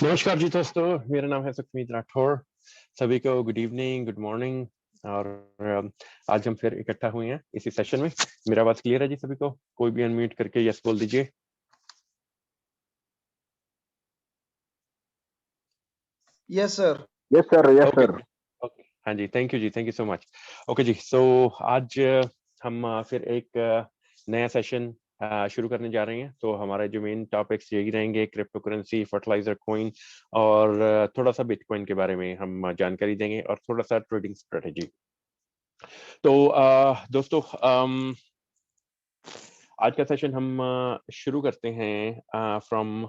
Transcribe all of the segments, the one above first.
नमस्कार जी दोस्तों, मेरा नाम है सुखमीत राठौर। सभी को गुड इवनिंग, गुड मॉर्निंग। और आज हम फिर इकट्ठा हुए हैं इसी सेशन में। मेरा आवाज क्लियर है जी? सभी को कोई भी अनम्यूट करके यस बोल दीजिए। Yes sir. Yes sir, yes okay sir. Okay, हाँ जी, थैंक यू जी, thank you so much. Okay जी, सो आज हम फिर एक नया सेशन शुरू करने जा रहे हैं। तो हमारे जो मेन टॉपिक्स यही रहेंगे, क्रिप्टो करेंसी, फर्टिलाइजर कॉइन और थोड़ा सा बिटकॉइन के बारे में हम जानकारी देंगे और थोड़ा सा ट्रेडिंग स्ट्रेटेजी। तो दोस्तों, आज का सेशन हम शुरू करते हैं फ्रॉम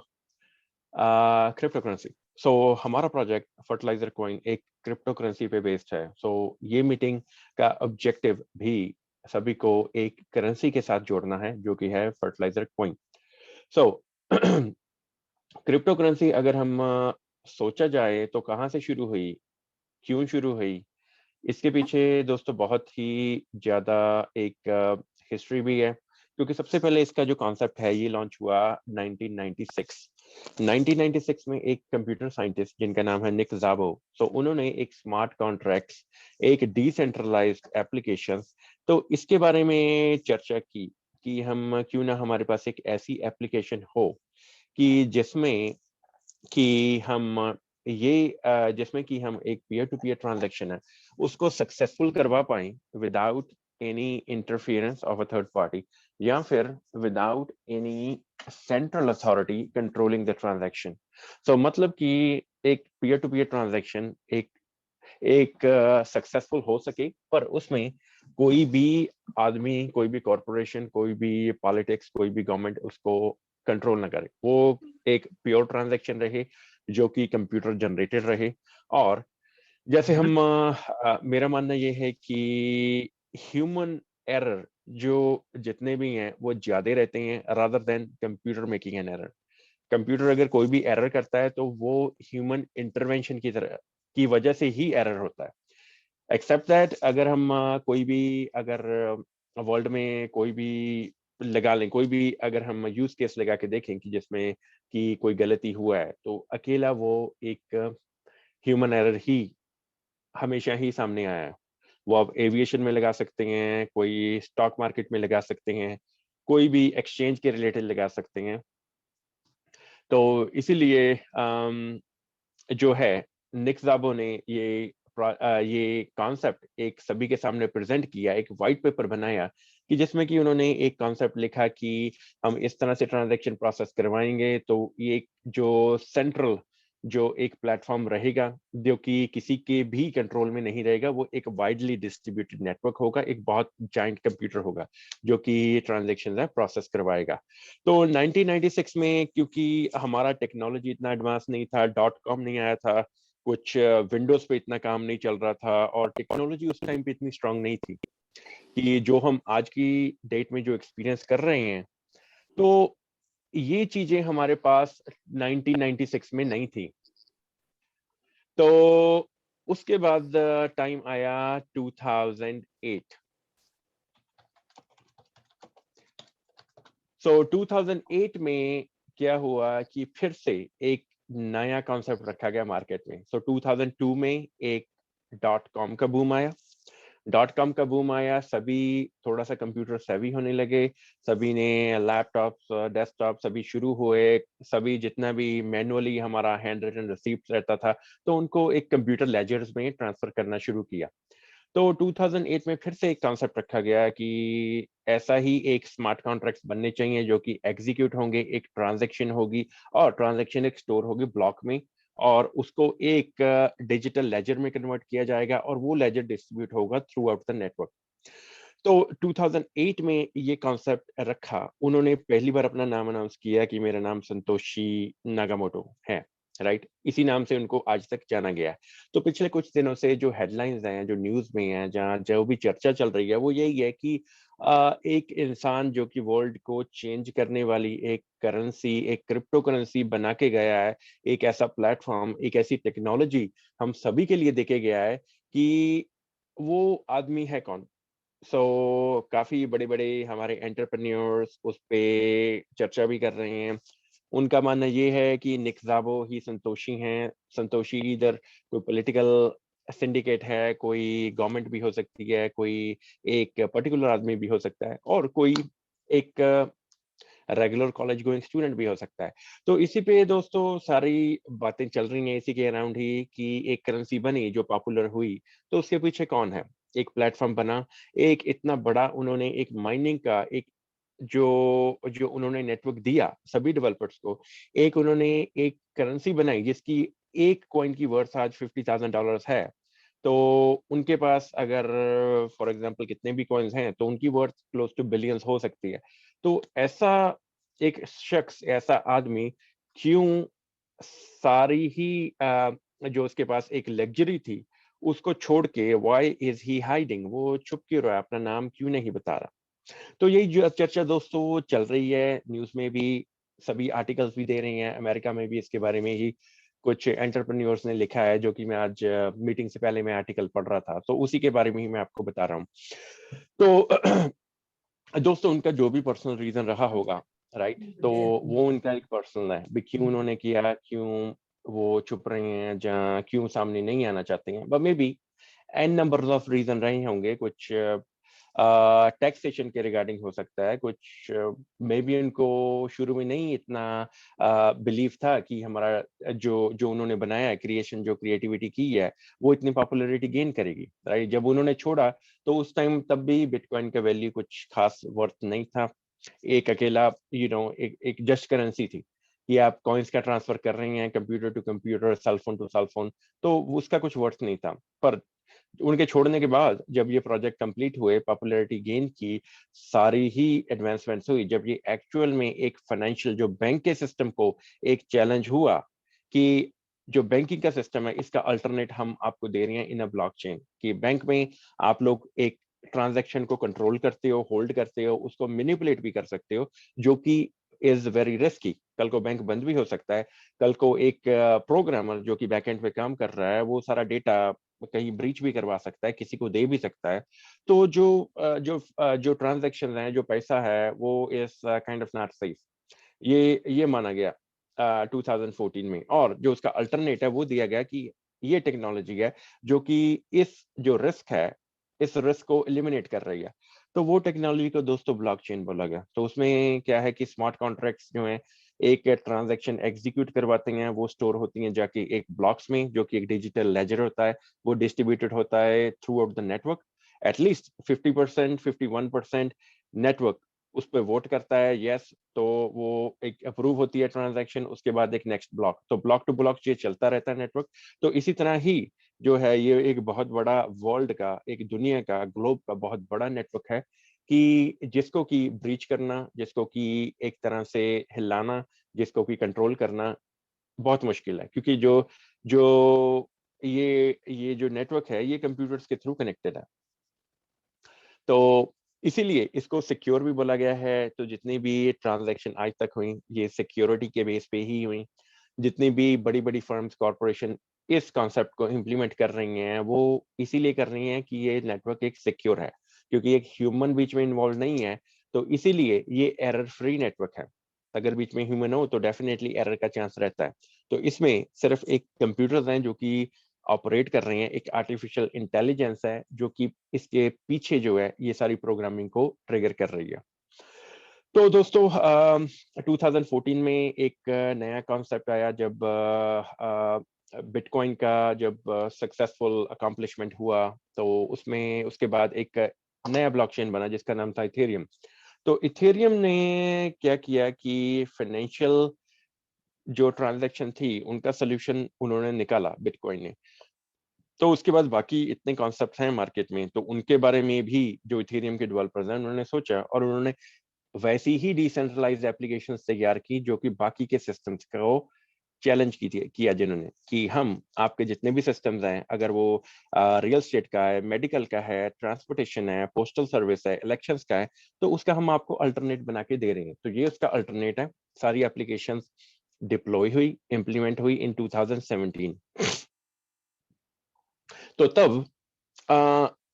क्रिप्टो करेंसी। सो हमारा प्रोजेक्ट फर्टिलाइजर कॉइन एक क्रिप्टो करेंसी पे बेस्ड है। सो ये मीटिंग का ऑब्जेक्टिव भी सभी को एक करेंसी के साथ जोड़ना है, जो कि है fertiliser coin. So crypto currency अगर हम सोचा जाए तो कहाँ से शुरू हुई, क्यों शुरू हुई, इसके पीछे दोस्तों बहुत ही ज्यादा एक हिस्ट्री भी है। क्योंकि सबसे पहले इसका जो कॉन्सेप्ट है ये लॉन्च हुआ 1996 में एक कंप्यूटर साइंटिस्ट जिनका नाम है निक ज़ाबो। तो उन्होंने एक स्मार्ट कॉन्ट्रैक्ट्स, एक डिसेंट्रलाइज्ड एप्लीकेशन, तो इसके बारे में चर्चा की कि हम क्यों ना हमारे पास एक ऐसी एप्लीकेशन हो कि जिसमें कि हम एक पीयर टू पीयर ट्रांजैक्शन है उसको सक्सेसफुल करवा पाए without any interference of a third party, या फिर without any central authority controlling the transaction. So मतलब कि एक पीयर टू पीयर ट्रांजैक्शन एक एक सक्सेसफुल हो सके, पर उसमें कोई भी आदमी, कोई भी कॉरपोरेशन, कोई भी पॉलिटिक्स, कोई भी गवर्नमेंट उसको कंट्रोल ना करे। वो एक प्योर ट्रांजैक्शन रहे जो कि कंप्यूटर जनरेटेड रहे। और जैसे हम मेरा मानना ये है कि ह्यूमन एरर जो जितने भी हैं वो ज्यादा रहते हैं rather than computer making an error. Computer अगर कोई भी एरर करता है तो वो ह्यूमन इंटरवेंशन की तरह की वजह से ही एरर होता है। एक्सेप्ट दैट अगर हम कोई भी अगर वर्ल्ड में कोई भी लगा लें, कोई भी अगर हम यूज केस लगा के देखें कि जिसमें कि कोई गलती हुआ है, तो अकेला वो एक ह्यूमन एरर ही हमेशा ही सामने आया है। वो आप एविएशन में लगा सकते हैं, कोई स्टॉक मार्केट में लगा सकते हैं, कोई भी एक्सचेंज के रिलेटेड लगा सकते हैं। तो इसीलिए जो है निक ज़ाबो ने ये कॉन्सेप्ट एक सभी के सामने प्रेजेंट किया, एक वाइट पेपर बनाया कि जिसमें कि उन्होंने एक कॉन्सेप्ट लिखा कि हम इस तरह से ट्रांजैक्शन प्रोसेस करवाएंगे। तो ये एक जो सेंट्रल जो एक प्लेटफॉर्म रहेगा जो कि किसी के भी कंट्रोल में नहीं रहेगा, वो एक वाइडली डिस्ट्रीब्यूटेड नेटवर्क होगा, एक बहुत जाइंट कंप्यूटर होगा जो कि ट्रांजैक्शन है प्रोसेस करवाएगा। तो 1996 में क्योंकि हमारा टेक्नोलॉजी इतना एडवांस नहीं था, डॉट कॉम नहीं आया था, कुछ विंडोज पे इतना काम नहीं चल रहा था, और टेक्नोलॉजी उस टाइम पे इतनी स्ट्रांग नहीं थी कि जो हम आज की डेट में जो एक्सपीरियंस कर रहे हैं, तो ये चीजें हमारे पास 1996 में नहीं थी। तो उसके बाद टाइम आया 2008। सो 2008 में क्या हुआ कि फिर से एक नया कॉन्सेप्ट रखा गया मार्केट में। सो 2002 में एक डॉट कॉम का बूम आया, .com का बूम आया, सभी थोड़ा सा कंप्यूटर सेवी होने लगे, सभी ने लैपटॉप्स, डेस्कटॉप सभी शुरू हुए, सभी जितना भी मैनुअली हमारा हैंड रिटन रिसीप्ट रहता था, तो उनको एक कंप्यूटर लेजर्स में ट्रांसफर करना शुरू किया। तो 2008 में फिर से एक कॉन्सेप्ट रखा गया कि ऐसा ही एक स्मार्ट कॉन्ट्रैक्ट्स बनने चाहिए जो कि एग्जीक्यूट होंगे, एक ट्रांजैक्शन होगी और ट्रांजैक्शन एक स्टोर होगी ब्लॉक में, और उसको एक डिजिटल लेजर में कन्वर्ट किया जाएगा और वो लेजर डिस्ट्रीब्यूट होगा थ्रू आउट द नेटवर्क। तो 2008 में ये कॉन्सेप्ट रखा, उन्होंने पहली बार अपना नाम अनाउंस किया कि मेरा नाम संतोशी नागामोटो है, राइट? इसी नाम से उनको आज तक जाना गया है। तो पिछले कुछ दिनों से जो हेडलाइंस हैं, जो न्यूज़ में हैं, जहाँ जो भी चर्चा चल रही है, वो यही है कि एक इंसान जो कि वर्ल्ड को चेंज करने वाली एक करेंसी, एक क्रिप्टो करेंसी बना के गया है, एक ऐसा प्लेटफ़ॉर्म, एक ऐसी टेक्नोलॉजी हम सभी के लिए देके गया है कि वो आदमी है कौन? काफ़ी बड़े-बड़े हमारे एंटरप्रेन्योर्स उस पे चर्चा भी कर रहे हैं। उनका मानना ये है कि निक ज़ाबो ही संतोषी हैं। संतोषी इधर कोई पॉलिटिकल सिंडिकेट है, कोई गवर्नमेंट भी हो सकती है, कोई एक पर्टिकुलर आदमी भी हो सकता है और कोई एक रेगुलर कॉलेज गोइंग स्टूडेंट भी हो सकता है। तो इसी पे दोस्तों सारी बातें चल रही हैं इसी के अराउंड ही कि एक करेंसी बनी जो पॉपुलर हुई, तो उसके पीछे कौन है? एक प्लेटफ़ॉर्म बना, एक इतना बड़ा उन्होंने एक माइनिंग का एक जो जो उन्होंने नेटवर्क दिया सभी डेवलपर्स को, एक उन्होंने एक करेंसी बनाई जिसकी एक कॉइन की वर्थ आज $50,000 है। तो उनके पास अगर फॉर एग्ज़ाम्पल कितने भी कॉइन्स हैं, तो उनकी वर्थ क्लोज़ टू बिलियंस हो सकती है। तो ऐसा एक शख्स, ऐसा आदमी क्यों सारी ही जो उसके पास एक लग्ज़री थी, उसको छोड़ के व्हाई इज़ ही हाइडिंग? वो छुप क्यों रहा है? अपना नाम क्यों नहीं बता रहा? तो यही जो चर्चा दोस्तों चल रही है, न्यूज़ में भी सभी आर्टिकल्स भी दे रही हैं, अमेरिका में भी इसके बारे में ही कुछ एंटरप्रेन्योर्स ने लिखा है, जो कि मैं आज मीटिंग से पहले मैं आर्टिकल पढ़ रहा था, तो उसी के बारे में ही मैं आपको बता रहा हूँ। तो दोस्तों उनका जो भी पर्सनल रीज़न रहा होगा, राइट? तो वो उनका एक पर्सनल है, भी क्यों उन्होंने किया, क्यों वो छुप रहे हैं, क्यों सामने नहीं आना चाहते हैं, but maybe an numbers of reason रहे होंगे, कुछ टैक्सेशन के रिगार्डिंग हो सकता है, कुछ मे बी उनको शुरू में नहीं इतना बिलीव था कि हमारा जो जो उन्होंने बनाया है, क्रिएशन जो क्रिएटिविटी की है, वो इतनी पॉपुलैरिटी गेन करेगी, राइट? जब उन्होंने छोड़ा, तो उस टाइम तब भी बिटकॉइन का वैल्यू कुछ खास वर्थ नहीं था। एक अकेला एक एक जस्ट करेंसी थी कि आप कॉइन्स का ट्रांसफ़र कर रहे हैं computer to computer, cell phone to cell phone, तो उसका कुछ वर्थ नहीं था। पर उनके छोड़ने के बाद जब ये प्रोजेक्ट कंप्लीट हुए, पॉपुलैरिटी गेन की, सारी ही एडवांसमेंट्स हुई, जब ये एक्चुअल में एक फाइनेंशियल जो बैंक के सिस्टम को एक चैलेंज हुआ कि जो बैंकिंग का सिस्टम है, इसका अल्टरनेट हम आपको दे रहे हैं इन अ ब्लॉकचेन, कि बैंक में आप लोग एक ट्रांज़ैक्शन को कंट्रोल करते हो, होल्ड करते हो, उसको मैनिपुलेट भी कर सकते हो, जो कि इज़ वेरी रिस्की। कल को बैंक बंद भी हो सकता है। कल को एक प्रोग्रामर जो कि बैकएंड पे काम कर रहा है, वो सारा डेटा कहीं ब्रीच भी करवा सकता है, किसी को दे भी सकता है। तो जो ट्रांज़ैक्शंस हैं, जो पैसा है, वो is kind of not safe. ये माना गया 2014 में, और जो उसका अल्टरनेट है वो दिया गया कि ये टेक्नोलॉजी है जो कि इस जो रिस्क है, इस रिस्क को एलिमिनेट कर रही है। तो वो टेक्नोलॉजी को दोस्तों ब्लॉकचेन बोला गया। तो उसमें क्या है कि स्मार्ट कॉन्ट्रैक्ट्स जो हैं, एक ट्रांज़ैक्शन एग्ज़ीक्यूट करवाते हैं, वो स्टोर होती हैं जाके एक ब्लॉक्स में, जो कि एक डिजिटल लेजर होता है, वो डिस्ट्रीब्यूटेड होता है through out the network. At least 50%, 51% network उस पे वोट करता है येस, तो वो एक अप्रूव होती है ट्रांजैक्शन, उसके बाद एक नेक्स्ट ब्लॉक, तो ब्लॉक टू ब्लॉक ये चलता रहता है नेटवर्क। तो इसी तरह ही जो है ये एक बहुत बड़ा वर्ल्ड का, एक दुनिया का, ग्लोब का बहुत बड़ा नेटवर्क है कि जिसको कि ब्रीच करना, जिसको कि एक तरह से हिलाना, जिसको कि कंट्रोल करना बहुत मुश्किल है, क्योंकि जो जो ये जो नेटवर्क है, ये कंप्यूटर्स के थ्रू कनेक्टेड है। तो इसीलिए इसको सिक्योर भी बोला गया है, तो जितनी भी ट्रांज़ैक्शन आज तक हुई, ये सिक्योरिटी के बेस पे ही हुई। जितनी भी बड़ी-बड़ी फर्म्स, कॉर्पोरेशन इस कॉन्सेप्ट को इम्प्लीमेंट कर रही हैं, वो इसीलिए कर रही हैं कि ये नेटवर्क एक सिक्योर है, क्योंकि एक ह्यूमन बीच में इन्वॉल्व नहीं है, तो इसीलिए ये एरर फ्री नेटवर्क है। अगर बीच में ह्यूमन हो, तो डेफिनिटली एरर का चांस रहता है। तो इसमें सिर्फ़ एक कंप्यूटर्स हैं जो कि ऑपरेट कर रहे हैं, एक आर्टिफिशियल इंटेलिजेंस है जो कि इसके पीछे जो है ये सारी प्रोग्रामिंग को ट्रिगर कर रही है। तो दोस्तों 2014 में एक नया कॉन्सेप्ट आया जब बिटकॉइन का जब सक्सेसफुल अकम्पलिशमेंट हुआ, तो उसमें उसके बाद एक नया ब्लॉकचेन बना जिसका नाम था इथेरियम। तो इथेरियम ने क्या किया कि फाइनेंशियल जो ट्रांजैक्शन थी उनका सोल्यूशन उन्होंने निकाला बिटकॉइन ने। तो उसके बाद बाकी इतने कॉन्सेप्ट्स हैं मार्केट में, तो उनके बारे में भी जो इथेरियम के डेवलपर्स हैं उन्होंने सोचा और उन्होंने वैसी ही डिसेंट्रलाइज्ड एप्लीकेशंस तैयार की जो कि बाकी के सिस्टम्स को चैलेंज की किया जिन्होंने कि हम आपके जितने भी सिस्टम्स हैं, अगर वो रियल स्टेट का है, मेडिकल का है, ट्रांसपोर्टेशन है, पोस्टल सर्विस है, इलेक्शंस का है, तो उसका हम आपको अल्टरनेट बना के दे रहे हैं। तो ये उसका अल्टरनेट है। सारी एप्लीकेशंस डिप्लॉय हुई, इम्प्लीमेंट हुई इन 2017। तो तब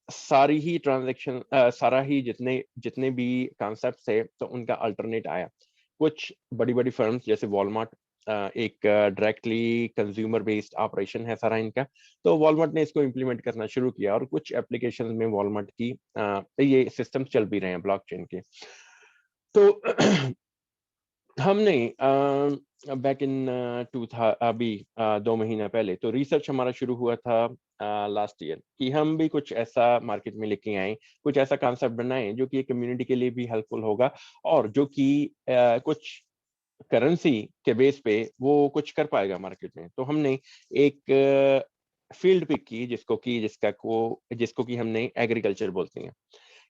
सारी ही ट्रांजैक्शन सारा ही जितने जितने भी कॉन्सेप्ट थे तो उनका अल्टरनेट आया। कुछ बड़ी बड़ी फर्म्स जैसे वॉलमार्ट, एक डायरेक्टली कंज्यूमर बेस्ड ऑपरेशन है सारा इनका, तो वॉलमार्ट ने इसको इम्प्लीमेंट करना शुरू किया और कुछ एप्लीकेशन में वॉलमार्ट की ये सिस्टम्स चल भी रहे हैं ब्लॉकचेन के। तो हमने बैक इन टू था अभी 2 महीना पहले तो रिसर्च हमारा शुरू हुआ था लास्ट ईयर कि हम भी कुछ ऐसा मार्केट में लेके आए, कुछ ऐसा कॉन्सेप्ट बनाए जो कि कम्युनिटी के लिए भी हेल्पफुल होगा और जो कि कुछ करेंसी के बेस पे वो कुछ कर पाएगा मार्केट में। तो हमने एक फील्ड पिक की जिसको कि हमने एग्रीकल्चर बोलते हैं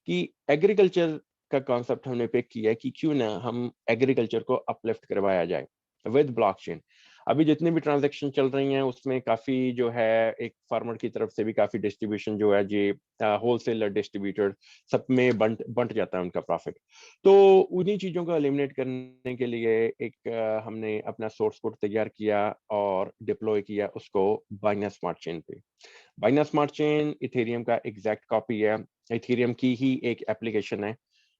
कि एग्रीकल्चर का कॉन्सेप्ट हमने पिक किया है कि क्यों ना हम एग्रीकल्चर को अपलिफ्ट करवाया जाए विद ब्लॉकचेन। अभी जितने भी ट्रांजैक्शन चल रही हैं उसमें काफी जो है एक फार्मर की तरफ से भी काफी डिस्ट्रीब्यूशन जो है जी होलसेलर डिस्ट्रीब्यूटर सब में बंट बंट जाता है उनका प्रॉफिट। तो उन्हीं चीजों को एलिमिनेट करने के लिए एक हमने अपना सोर्स कोड तैयार किया और डिप्लॉय किया उसको बाइनेंस स्मार्ट चेन पे। बाइनेंस स्मार्ट चेन इथेरियम का एग्जैक्ट कॉपी है। इथेरियम की ही एक एप्लीकेशन है,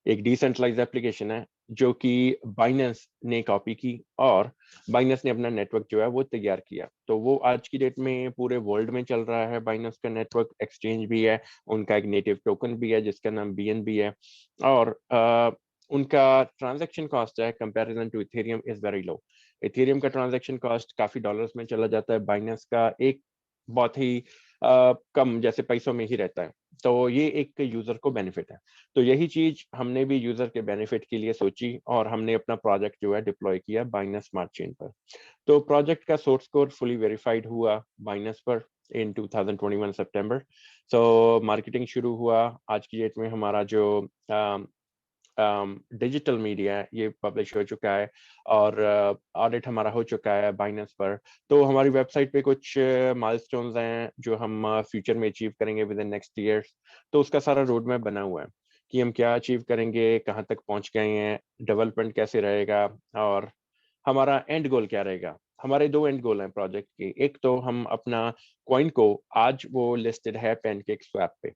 एक डिसेंट्रलाइज्ड एप्लीकेशन है जो कि बाइनेंस ने कॉपी की और बाइनेंस ने अपना नेटवर्क जो है वो तैयार किया। तो वो आज की डेट में पूरे वर्ल्ड में चल रहा है। बाइनेंस का नेटवर्क एक्सचेंज भी है, उनका एक नेटिव टोकन भी है जिसका नाम BNB है और उनका ट्रांजैक्शन कॉस्ट है comparison to Ethereum is very low. Ethereum का ट्रांजैक्शन कॉस्ट काफी डॉलर्स में चला जाता है, बाइनेंस का एक बहुत ही कम जैसे पैसों में ही रहता है। तो ये एक यूजर को बेनिफिट है। तो यही चीज हमने भी यूजर के बेनिफिट के लिए सोची और हमने अपना प्रोजेक्ट जो है डिप्लॉय किया बाइनेंस स्मार्ट चेन पर। तो प्रोजेक्ट का सोर्स कोड फुली वेरीफाइड हुआ बाइनेंस पर इन 2021 सितंबर। सो मार्केटिंग शुरू हुआ। आज की डेट में हमारा जो डिजिटल मीडिया ये पब्लिश हो चुका है और ऑडिट हमारा हो चुका है बाइनेंस पर। तो हमारी वेबसाइट पे कुछ माइलस्टोन्स हैं जो हम फ्यूचर में अचीव करेंगे विद इन नेक्स्ट ईयर्स। तो उसका सारा रोड मैप बना हुआ है कि हम क्या अचीव करेंगे, कहाँ तक पहुंच गए हैं, डेवलपमेंट कैसे रहेगा और हमारा एंड गोल क्या रहेगा। हमारे दो एंड गोल हैं प्रोजेक्ट के। एक तो हम अपना कॉइन को, आज वो लिस्टेड है पैनकेक स्वैप पे।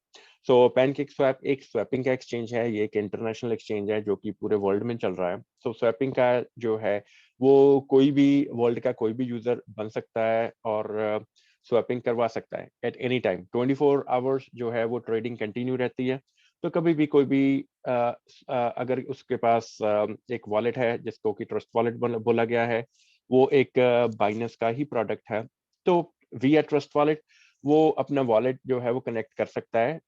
सो पैनकेक स्वैप एक स्वैपिंग का एक्सचेंज है, ये एक इंटरनेशनल एक्सचेंज है जो कि पूरे वर्ल्ड में चल रहा है। सो स्वैपिंग का जो है वो कोई भी वर्ल्ड का कोई भी यूजर बन सकता है और स्वैपिंग करवा सकता है एट एनी टाइम। 24 आवर्स जो है वो ट्रेडिंग कंटिन्यू रहती है। तो कभी भी कोई भी अगर उसके पास एक वॉलेट है जिसको कि ट्रस्ट वॉलेट बोला गया है, वो एक बाइनेंस का ही प्रोडक्ट है। तो विया ट्रस्ट वॉलेट वो अपना वॉलेट जो है वो कनेक्ट कर सकता है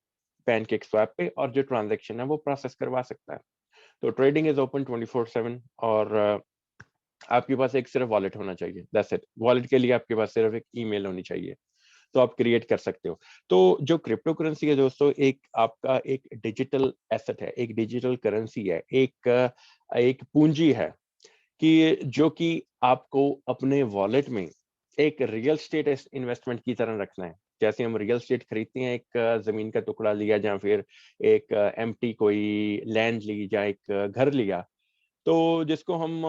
पैनकेक स्वैप पे और जो ट्रांजैक्शन है वो प्रोसेस करवा सकता है। तो ट्रेडिंग इज ओपन 24/7 और आपके पास एक सिर्फ वॉलेट होना चाहिए, दैट्स इट। वॉलेट के लिए आपके पास सिर्फ एक ईमेल होनी चाहिए, तो आप क्रिएट कर सकते हो। तो जो क्रिप्टो करेंसी है दोस्तों, एक आपका एक डिजिटल एसेट है, एक डिजिटल करेंसी है, एक पूंजी है कि जो कि आपको अपने वॉलेट में एक रियल स्टेट इन्वेस्टमेंट की तरह रखना है। जैसे हम रियल स्टेट खरीदते हैं, एक जमीन का टुकड़ा लिया या फिर एक एम्प्टी कोई लैंड ली या एक घर लिया, तो जिसको हम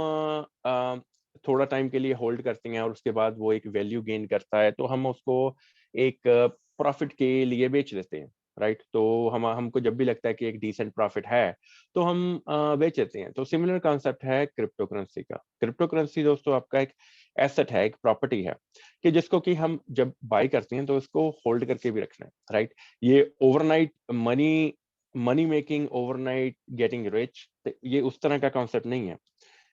थोड़ा टाइम के लिए होल्ड करते हैं और उसके बाद वो एक वैल्यू गेन करता है, तो हम उसको एक प्रॉफिट के लिए बेच देते हैं, राइट। तो हमको जब भी लगता है कि एक डिसेंट प्रॉफिट है तो हम बेच देते हैं। तो सिमिलर कॉन्सेप्ट है क्रिप्टो करेंसी का। क्रिप्टो करेंसी दोस्तों आपका एक एसेट है, एक प्रॉपर्टी है कि जिसको कि हम जब बाय करते हैं तो उसको होल्ड करके भी रखना है, राइट। ये overnight money money making, overnight getting rich, ये उस तरह का कॉन्सेप्ट नहीं है।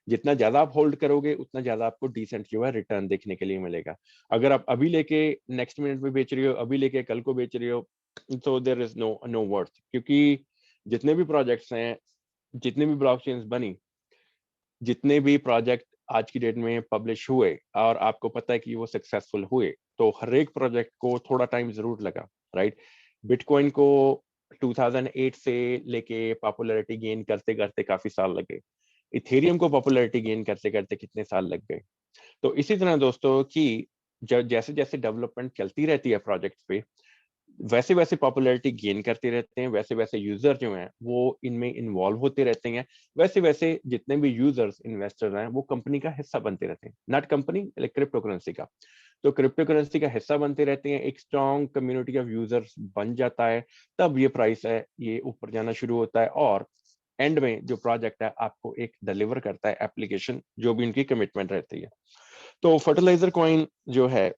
जितना ज्यादा आप होल्ड करोगे उतना ज्यादा आपको डिसेंट जो है रिटर्न देखने के लिए मिलेगा। अगर आप अभी लेके नेक्स्ट मिनट में बेच रहे हो, अभी लेके कल को बेच रहे हो, तो there is no no worth. क्योंकि जितने भी प्रोजेक्ट्स हैं, जितने भी ब्लॉकचेन्स बनी, जितने भी प्रोजेक्ट आज की डेट में पब्लिश हुए और आपको पता है कि वो सक्सेसफुल हुए, तो हर एक प्रोजेक्ट को थोड़ा टाइम जरूर लगा, राइट। बिटकॉइन को 2008 से लेके पॉपुलैरिटी गेन करते करते काफी साल लगे। इथेरियम को पॉपुलैरिटी गेन करते करते कितने साल लग गए। तो इसी तरह दोस्तों कि जैसे जैसे डेवलपमेंट चलती रहती है प्रोजेक्ट पे, वैसे वैसे पॉपुलैरिटी गेन करते रहते हैं, वैसे वैसे यूजर जो हैं वो इनमें इन्वॉल्व होते रहते हैं, वैसे वैसे जितने भी यूजर्स इन्वेस्टर हैं वो कंपनी का हिस्सा बनते रहते हैं, not company like crypto currency का। तो क्रिप्टो करेंसी का हिस्सा बनते रहते हैं, एक स्ट्रॉन्ग कम्युनिटी ऑफ यूजर्स बन जाता है, तब ये प्राइस है ये ऊपर जाना शुरू होता है, और एंड में जो प्रोजेक्ट है आपको एक डिलीवर करता है एप्लीकेशन, जो भी उनकी कमिटमेंट रहती है। तो फर्टिलाइजर कॉइन जो है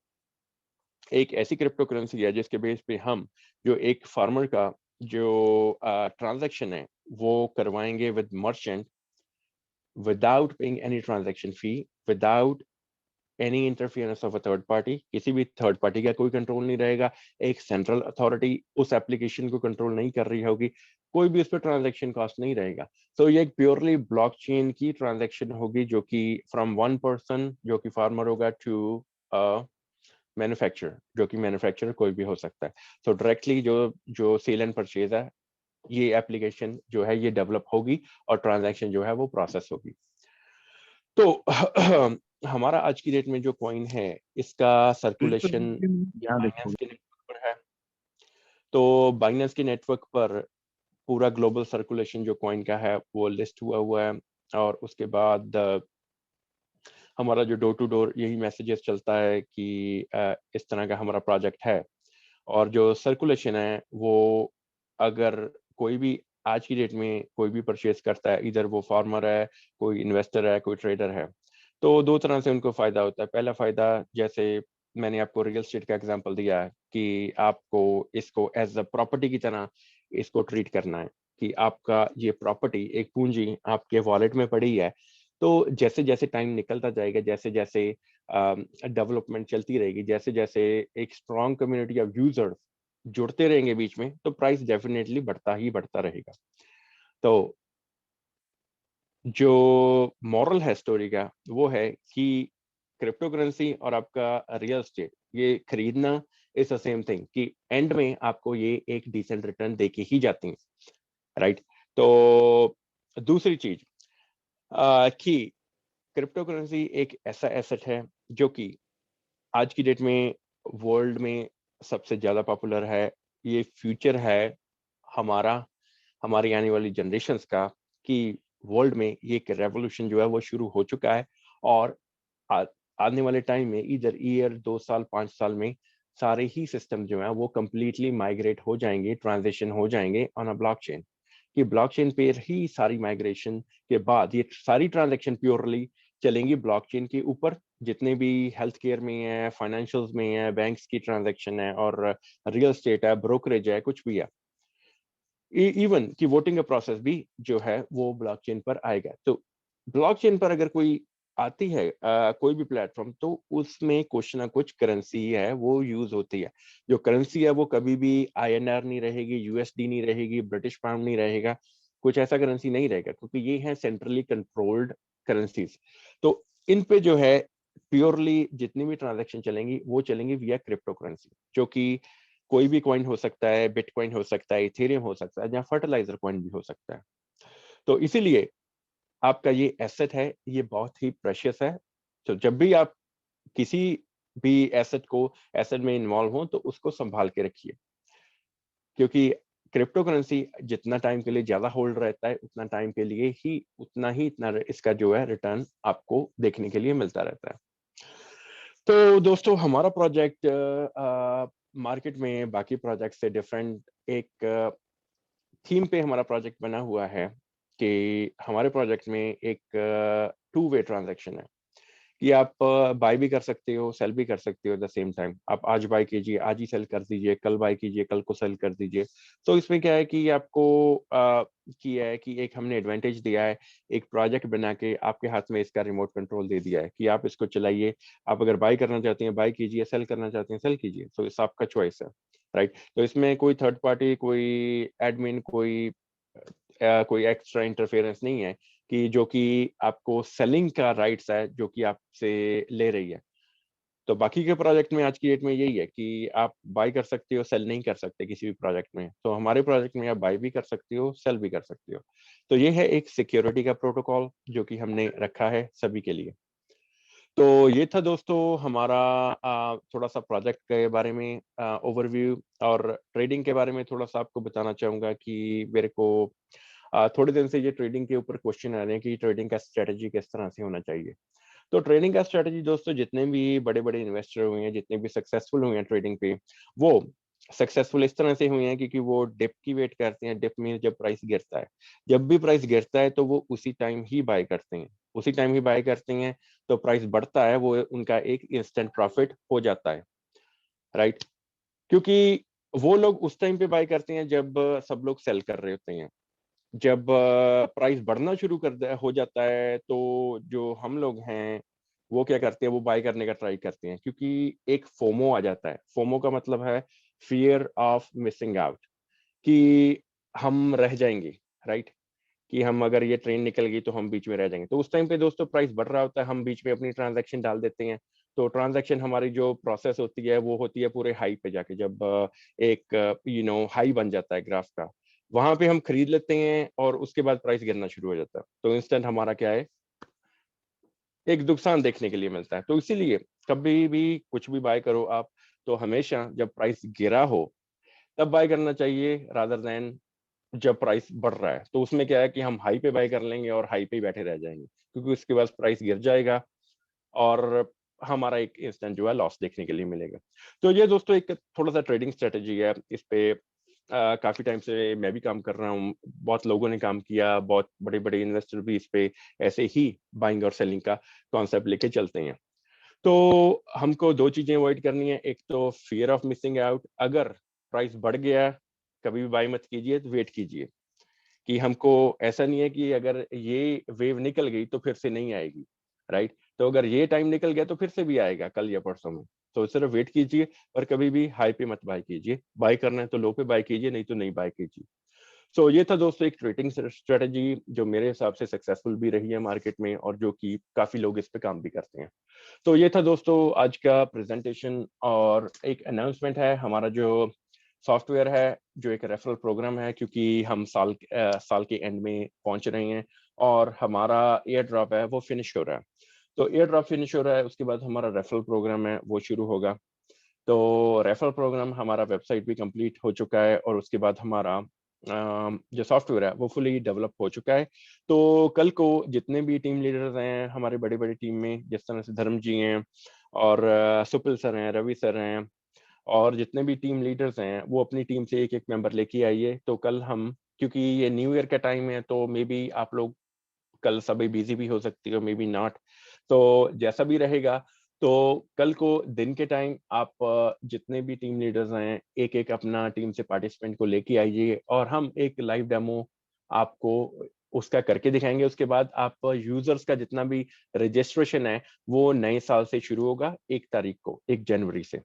एक ऐसी क्रिप्टो करेंसी है जिसके बेस पे हम जो एक फार्मर का जो ट्रांजैक्शन है वो करवाएंगे with merchant, without paying any transaction fee, without any interference of a third party. किसी भी थर्ड पार्टी का कोई कंट्रोल नहीं रहेगा, एक सेंट्रल अथॉरिटी उस एप्लीकेशन को कंट्रोल नहीं कर रही होगी, कोई भी उस पर ट्रांजैक्शन कॉस्ट नहीं रहेगा। तो ये एक प्योरली ब्लॉकचेन की ट्रांजैक्शन होगी, जो कि फ्रॉम वन पर्सन जो कि फार्मर होगा टू मैन्युफैक्चरर, जो कि मैन्युफैक्चरर कोई भी हो सकता है। तो डायरेक्टली जो जो सेल एंड परचेज है, ये एप्लीकेशन जो है ये डेवलप होगी और ट्रांजैक्शन जो है वो प्रोसेस होगी। तो हमारा आज की डेट में जो कॉइन है इसका सर्कुलेशन यहाँ बाइनेंस देखोगे। के नेटवर्क पर है। तो बाइनेंस के नेटवर्क पर पूरा ग्लोबल सर्कुलेशन जो कॉइन का है वो लिस्ट हुआ हुआ है, और उसके बाद हमारा जो डोर टू डोर यही मैसेजेस चलता है कि इस तरह का हमारा प्रोजेक्ट है। और जो सर्कुलेशन है वो, अगर कोई भी आज की डेट में कोई भी परचेज करता है, इधर वो फार्मर है, कोई इन्वेस्टर है, कोई ट्रेडर है, तो दो तरह से उनको फायदा होता है। पहला फायदा, जैसे मैंने आपको रियल एस्टेट का एग्जांपल दिया है कि आपको इसको एज अ प्रॉपर्टी की तरह इसको ट्रीट करना है, कि आपका ये प्रॉपर्टी एक पूंजी आपके वॉलेट में पड़ी है। तो जैसे जैसे टाइम निकलता जाएगा, जैसे जैसे डेवलपमेंट चलती रहेगी, जैसे जैसे एक स्ट्रॉन्ग कम्युनिटी ऑफ यूजर्स जुड़ते रहेंगे बीच में, तो प्राइस डेफिनेटली बढ़ता ही बढ़ता रहेगा। तो जो मॉरल है स्टोरी का वो है कि क्रिप्टो करेंसी और आपका रियल एस्टेट ये खरीदना इज द सेम थिंग, कि एंड में आपको ये एक डिसेंट रिटर्न देके ही जाती है, राइट। तो दूसरी चीज कि क्रिप्टो करेंसी एक ऐसा एसेट है जो कि आज की डेट में वर्ल्ड में सबसे ज्यादा पॉपुलर है। ये फ्यूचर है हमारा, हमारी आने वाली जनरेशन्स का, कि वर्ल्ड में ये एक रेवोल्यूशन जो है वो शुरू हो चुका है। और आ, आने वाले टाइम में इधर ईयर 2 साल 5 साल में सारे ही सिस्टम जो है वो कंप्लीटली माइग्रेट हो जाएंगे, ट्रांजिशन हो जाएंगे ऑन अ ब्लॉकचेन। कि ब्लॉकचेन पे ही सारी माइग्रेशन के बाद ये सारी ट्रांजैक्शन प्योरली चलेंगी ब्लॉकचेन के ऊपर। जितने भी हेल्थ केयर में है, फाइनेंशियल्स में है, बैंक्स की ट्रांजैक्शन है, और रियल एस्टेट है, ब्रोकरेज है, कुछ भी है, इवन कि वोटिंग का प्रोसेस भी जो है वो ब्लॉकचेन पर आएगा। तो ब्लॉकचेन पर अगर कोई आती है कोई भी प्लेटफॉर्म, तो उसमें कुछ ना कुछ करेंसी है वो यूज होती है। जो करेंसी है वो कभी भी INR नहीं रहेगी, USD नहीं रहेगी, ब्रिटिश पाउंड नहीं रहेगा, कुछ ऐसा करेंसी नहीं रहेगा, क्योंकि ये है सेंट्रली कंट्रोल्ड करेंसीज। तो इन पे जो है प्योरली जितनी भी ट्रांजैक्शन चलेंगी वो चलेंगी विया क्रिप्टो करेंसी, जो कि कोई भी कॉइन हो सकता है, बिटकॉइन हो सकता है, इथेरियम हो सकता है, या फर्टिलाइजर कॉइन भी हो सकता है। तो इसीलिए आपका ये एसेट है, ये बहुत ही प्रेशियस है। तो जब भी आप किसी भी एसेट में इन्वॉल्व हो तो उसको संभाल के रखिए, क्योंकि क्रिप्टो करेंसी जितना टाइम के लिए ज्यादा होल्ड रहता है उतना टाइम के लिए ही इतना इसका जो है रिटर्न आपको देखने के लिए मिलता रहता है। तो दोस्तों हमारा प्रोजेक्ट मार्केट में बाकी प्रोजेक्ट से डिफरेंट एक थीम पे हमारा प्रोजेक्ट बना हुआ है, कि हमारे प्रोजेक्ट में एक टू वे ट्रांजैक्शन है, कि आप बाय भी कर सकते हो, सेल भी कर सकते हो एट द सेम टाइम। आप आज बाय कीजिए, आज ही सेल कर दीजिए, कल बाय कीजिए, कल को सेल कर दीजिए। तो इसमें क्या है कि आपको किया है कि एक हमने एडवांटेज दिया है, एक प्रोजेक्ट बना के आपके हाथ में इसका रिमोट कंट्रोल दे दिया है कि आप इसको चलाइए। आप अगर बाय करना चाहते हैं बाय कीजिए, सेल करना चाहते हैं सेल कीजिए। तो इस आपका चॉइस है, राइट। तो इसमें कोई थर्ड पार्टी, कोई एडमिन, कोई एक्स्ट्रा इंटरफेरेंस नहीं है कि जो कि आपको सेलिंग का राइट्स है जो कि आपसे ले रही है। तो बाकी के प्रोजेक्ट में आज की डेट में यही है कि आप बाय कर सकते हो, सेल नहीं कर सकते किसी भी प्रोजेक्ट में। तो हमारे प्रोजेक्ट में आप बाय भी कर सकते हो, सेल भी कर सकते हो। तो ये है एक सिक्योरिटी का प्रोटोकॉल जो कि हमने रखा है सभी के लिए। तो ये था दोस्तों हमारा थोड़ा सा प्रोजेक्ट के बारे में ओवरव्यू, और ट्रेडिंग के बारे में थोड़ा सा आपको बताना चाहूंगा कि मेरे को थोड़े दिन से ये ट्रेडिंग के ऊपर क्वेश्चन आ रहे हैं कि ट्रेडिंग का स्ट्रेटजी किस तरह से होना चाहिए। तो ट्रेडिंग का स्ट्रेटजी दोस्तों, जितने भी बड़े बड़े इन्वेस्टर हुए हैं, जितने भी सक्सेसफुल हुए हैं ट्रेडिंग पे, वो सक्सेसफुल इस तरह से हुए हैं क्योंकि वो डिप की वेट करते हैं। डिप में जब प्राइस गिरता है, जब भी प्राइस गिरता है तो वो उसी टाइम ही बाय करते हैं, उसी टाइम ही बाय करते हैं। तो प्राइस बढ़ता है, वो उनका एक इंस्टेंट प्रॉफिट हो जाता है, राइट। क्योंकि वो लोग उस टाइम पे बाय करते हैं जब सब लोग सेल कर रहे होते हैं। जब प्राइस बढ़ना शुरू हो जाता है तो जो हम लोग हैं वो क्या करते हैं, वो बाय करने का ट्राई करते हैं, क्योंकि एक फोमो आ जाता है। फोमो का मतलब है फियर ऑफ मिसिंग आउट, कि हम रह जाएंगे, राइट। कि हम अगर ये ट्रेन निकल गई तो हम बीच में रह जाएंगे। तो उस टाइम पे दोस्तों प्राइस बढ़ रहा होता है, हम बीच में अपनी ट्रांजैक्शन डाल देते हैं। तो ट्रांजैक्शन हमारी जो प्रोसेस होती है वो होती है पूरे हाई पे जाके, जब एक हाई बन जाता है ग्राफ का, वहां पे हम खरीद लेते हैं और उसके बाद प्राइस गिरना शुरू हो जाता है। तो इंस्टेंट हमारा क्या है, एक नुकसान देखने के लिए मिलता है। तो इसीलिए कभी भी कुछ भी बाय करो आप, तो हमेशा जब प्राइस गिरा हो तब बाय करना चाहिए, रादर देन जब प्राइस बढ़ रहा है। तो उसमें क्या है कि हम हाई पे बाय कर लेंगे और हाई पे ही बैठे रह जाएंगे, क्योंकि उसके बाद प्राइस गिर जाएगा और हमारा एक इंस्टेंट जो है लॉस देखने के लिए मिलेगा। तो ये दोस्तों एक थोड़ा सा ट्रेडिंग स्ट्रेटेजी है। इस पे काफी टाइम से मैं भी काम कर रहा हूँ, बहुत लोगों ने काम किया, बहुत बड़े बड़े इन्वेस्टर भी इस पे ऐसे ही बाइंग और सेलिंग का कॉन्सेप्ट लेके चलते हैं। तो हमको दो चीजें अवॉइड करनी है। एक तो फियर ऑफ मिसिंग आउट, अगर प्राइस बढ़ गया कभी भी बाय मत कीजिए, तो वेट कीजिए। कि हमको ऐसा नहीं है कि अगर ये वेव निकल गई तो फिर से नहीं आएगी, राइट। तो अगर ये टाइम निकल गया तो फिर से भी आएगा कल या परसों में। तो सिर्फ वेट कीजिए, और कभी भी हाई पे मत बाय कीजिए। बाय करना है तो लो पे बाय कीजिए, नहीं तो नहीं बाय कीजिए। सो ये था दोस्तों एक ट्रेडिंग स्ट्रेटजी जो मेरे हिसाब से सक्सेसफुल भी रही है मार्केट में, और जो कि काफी लोग इस पे काम भी करते हैं। तो ये था दोस्तों आज का प्रेजेंटेशन। और एक अनाउंसमेंट है, हमारा जो सॉफ्टवेयर है, जो एक रेफरल प्रोग्राम है, क्योंकि हम साल के एंड में पहुंच रहे हैं और हमारा एयर ड्रॉप है वो फिनिश हो रहा है। तो एयर ड्रॉप फिनिश हो रहा है, उसके बाद हमारा रेफरल प्रोग्राम है वो शुरू होगा। तो रेफरल प्रोग्राम हमारा वेबसाइट भी कंप्लीट हो चुका है, और उसके बाद हमारा जो सॉफ्टवेयर है वो फुली डेवलप हो चुका है। तो कल को जितने भी टीम लीडर्स हैं हमारे बड़ी बड़ी टीम में, जिस तरह से धर्म जी हैं और सुपिल सर हैं, रवि सर हैं, और जितने भी टीम लीडर्स हैं वो अपनी टीम से एक एक मेंबर लेके आइए। तो कल हम, क्योंकि ये न्यू ईयर का टाइम है, तो मे बी आप लोग कल सभी बिजी भी हो सकती हो, मे बी नॉट। तो जैसा भी रहेगा, तो कल को दिन के टाइम आप जितने भी टीम लीडर्स हैं एक एक अपना टीम से पार्टिसिपेंट को लेके आइए, और हम एक लाइव डेमो आपको उसका करके दिखाएंगे। उसके बाद आप यूजर्स का जितना भी रजिस्ट्रेशन है वो नए साल से शुरू होगा, 1 तारीख को, 1 जनवरी से।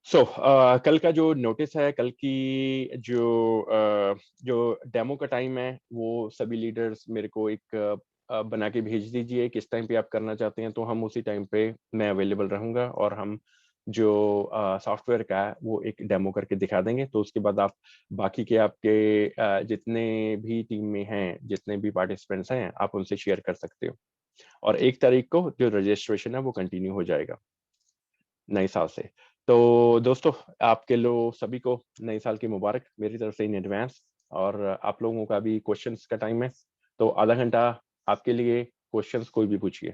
कल का जो नोटिस है, कल की जो डेमो का टाइम है, वो सभी लीडर्स मेरे को एक बना के भेज दीजिए किस टाइम पे आप करना चाहते हैं। तो हम उसी टाइम पे मैं अवेलेबल रहूंगा, और हम जो सॉफ्टवेयर का है वो एक डेमो करके दिखा देंगे। तो उसके बाद आप बाकी के आपके जितने भी टीम में हैं, जितने भी पार्टिसिपेंट्स हैं, आप उनसे शेयर कर सकते हो। और 1 तारीख को जो रजिस्ट्रेशन है वो कंटिन्यू हो जाएगा नए साल से। तो दोस्तों, आपके लोग सभी को नए साल की मुबारक मेरी तरफ से इन एडवांस। और आप लोगों का भी क्वेश्चंस का टाइम है, तो आधा घंटा आपके लिए क्वेश्चंस कोई भी पूछिए।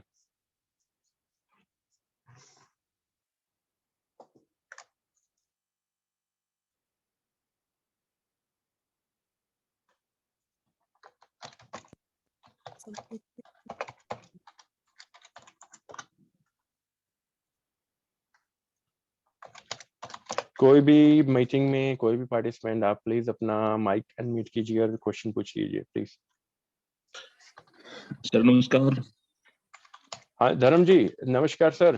कोई भी मीटिंग में कोई भी पार्टिसिपेंट, आप प्लीज अपना माइक अनम्यूट कीजिए और क्वेश्चन पूछ लीजिए प्लीज। सर नमस्कार। हाँ धर्म जी नमस्कार सर,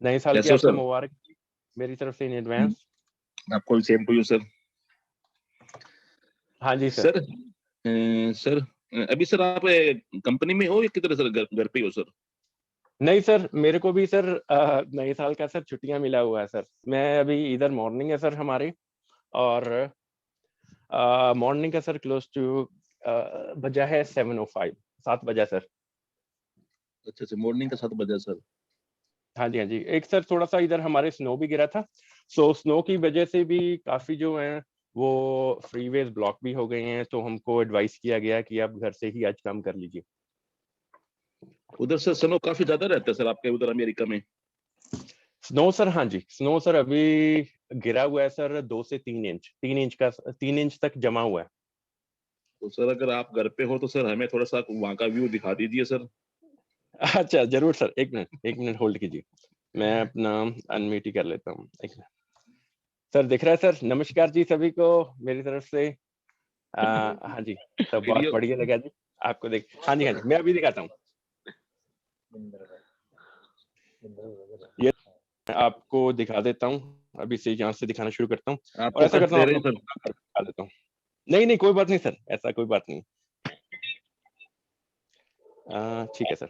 नए साल की कैसे हो आपको सर? मुबारक मेरी तरफ से इन एडवांस। आपको सेम टू यू सर। हाँ जी सर। सर अभी सर आप कंपनी में हो या किधर सर, घर पे ही हो सर? नहीं सर, मेरे को भी सर नए साल का सर छुट्टियां मिला हुआ है सर। मैं अभी इधर मॉर्निंग है सर हमारी, और मॉर्निंग का सर क्लोज टू बजा है 7:05, 7 बजा सर। अच्छा अच्छा, मॉर्निंग का 7 बजे सर। हाँ जी हाँ जी। एक सर थोड़ा सा इधर हमारे स्नो भी गिरा था, सो स्नो की वजह से भी काफी जो है वो फ्रीवेज ब्लॉक भी हो गए हैं, तो हमको एडवाइस किया गया कि आप घर से ही आज काम कर लीजिए। उधर सर स्नो काफी ज्यादा रहता है सर आपके उधर अमेरिका में? स्नो सर, हाँ जी, स्नो सर अभी गिरा हुआ है सर 2 से 3 इंच, 3 इंच तक जमा हुआ है। तो सर अगर आप घर पे हो तो सर हमें थोड़ा सा वहाँ का व्यू दिखा दीजिए सर। अच्छा जरूर सर, एक मिनट होल्ड कीजिए, मैं अपना अनम्यूट ही कर लेता हूँ, एक मिनट। सर दिख रहा है सर? नमस्कार जी सभी को मेरी तरफ से। हाँ जी, सब बहुत वीडियो बढ़िया लगा जी आपको देख। हाँ जी हाँ जी, मैं अभी दिखाता हूँ, ये आपको दिखा देता हूँ। अभी से यहाँ से दिखाना शुरू करता हूँ, आप और तो ऐसा कट करता हूँ दे आप रहे लोग हैं को सर। दिखा देता हूँ। नहीं नहीं कोई बात नहीं सर, ऐसा कोई बात नहीं। ठीक है सर।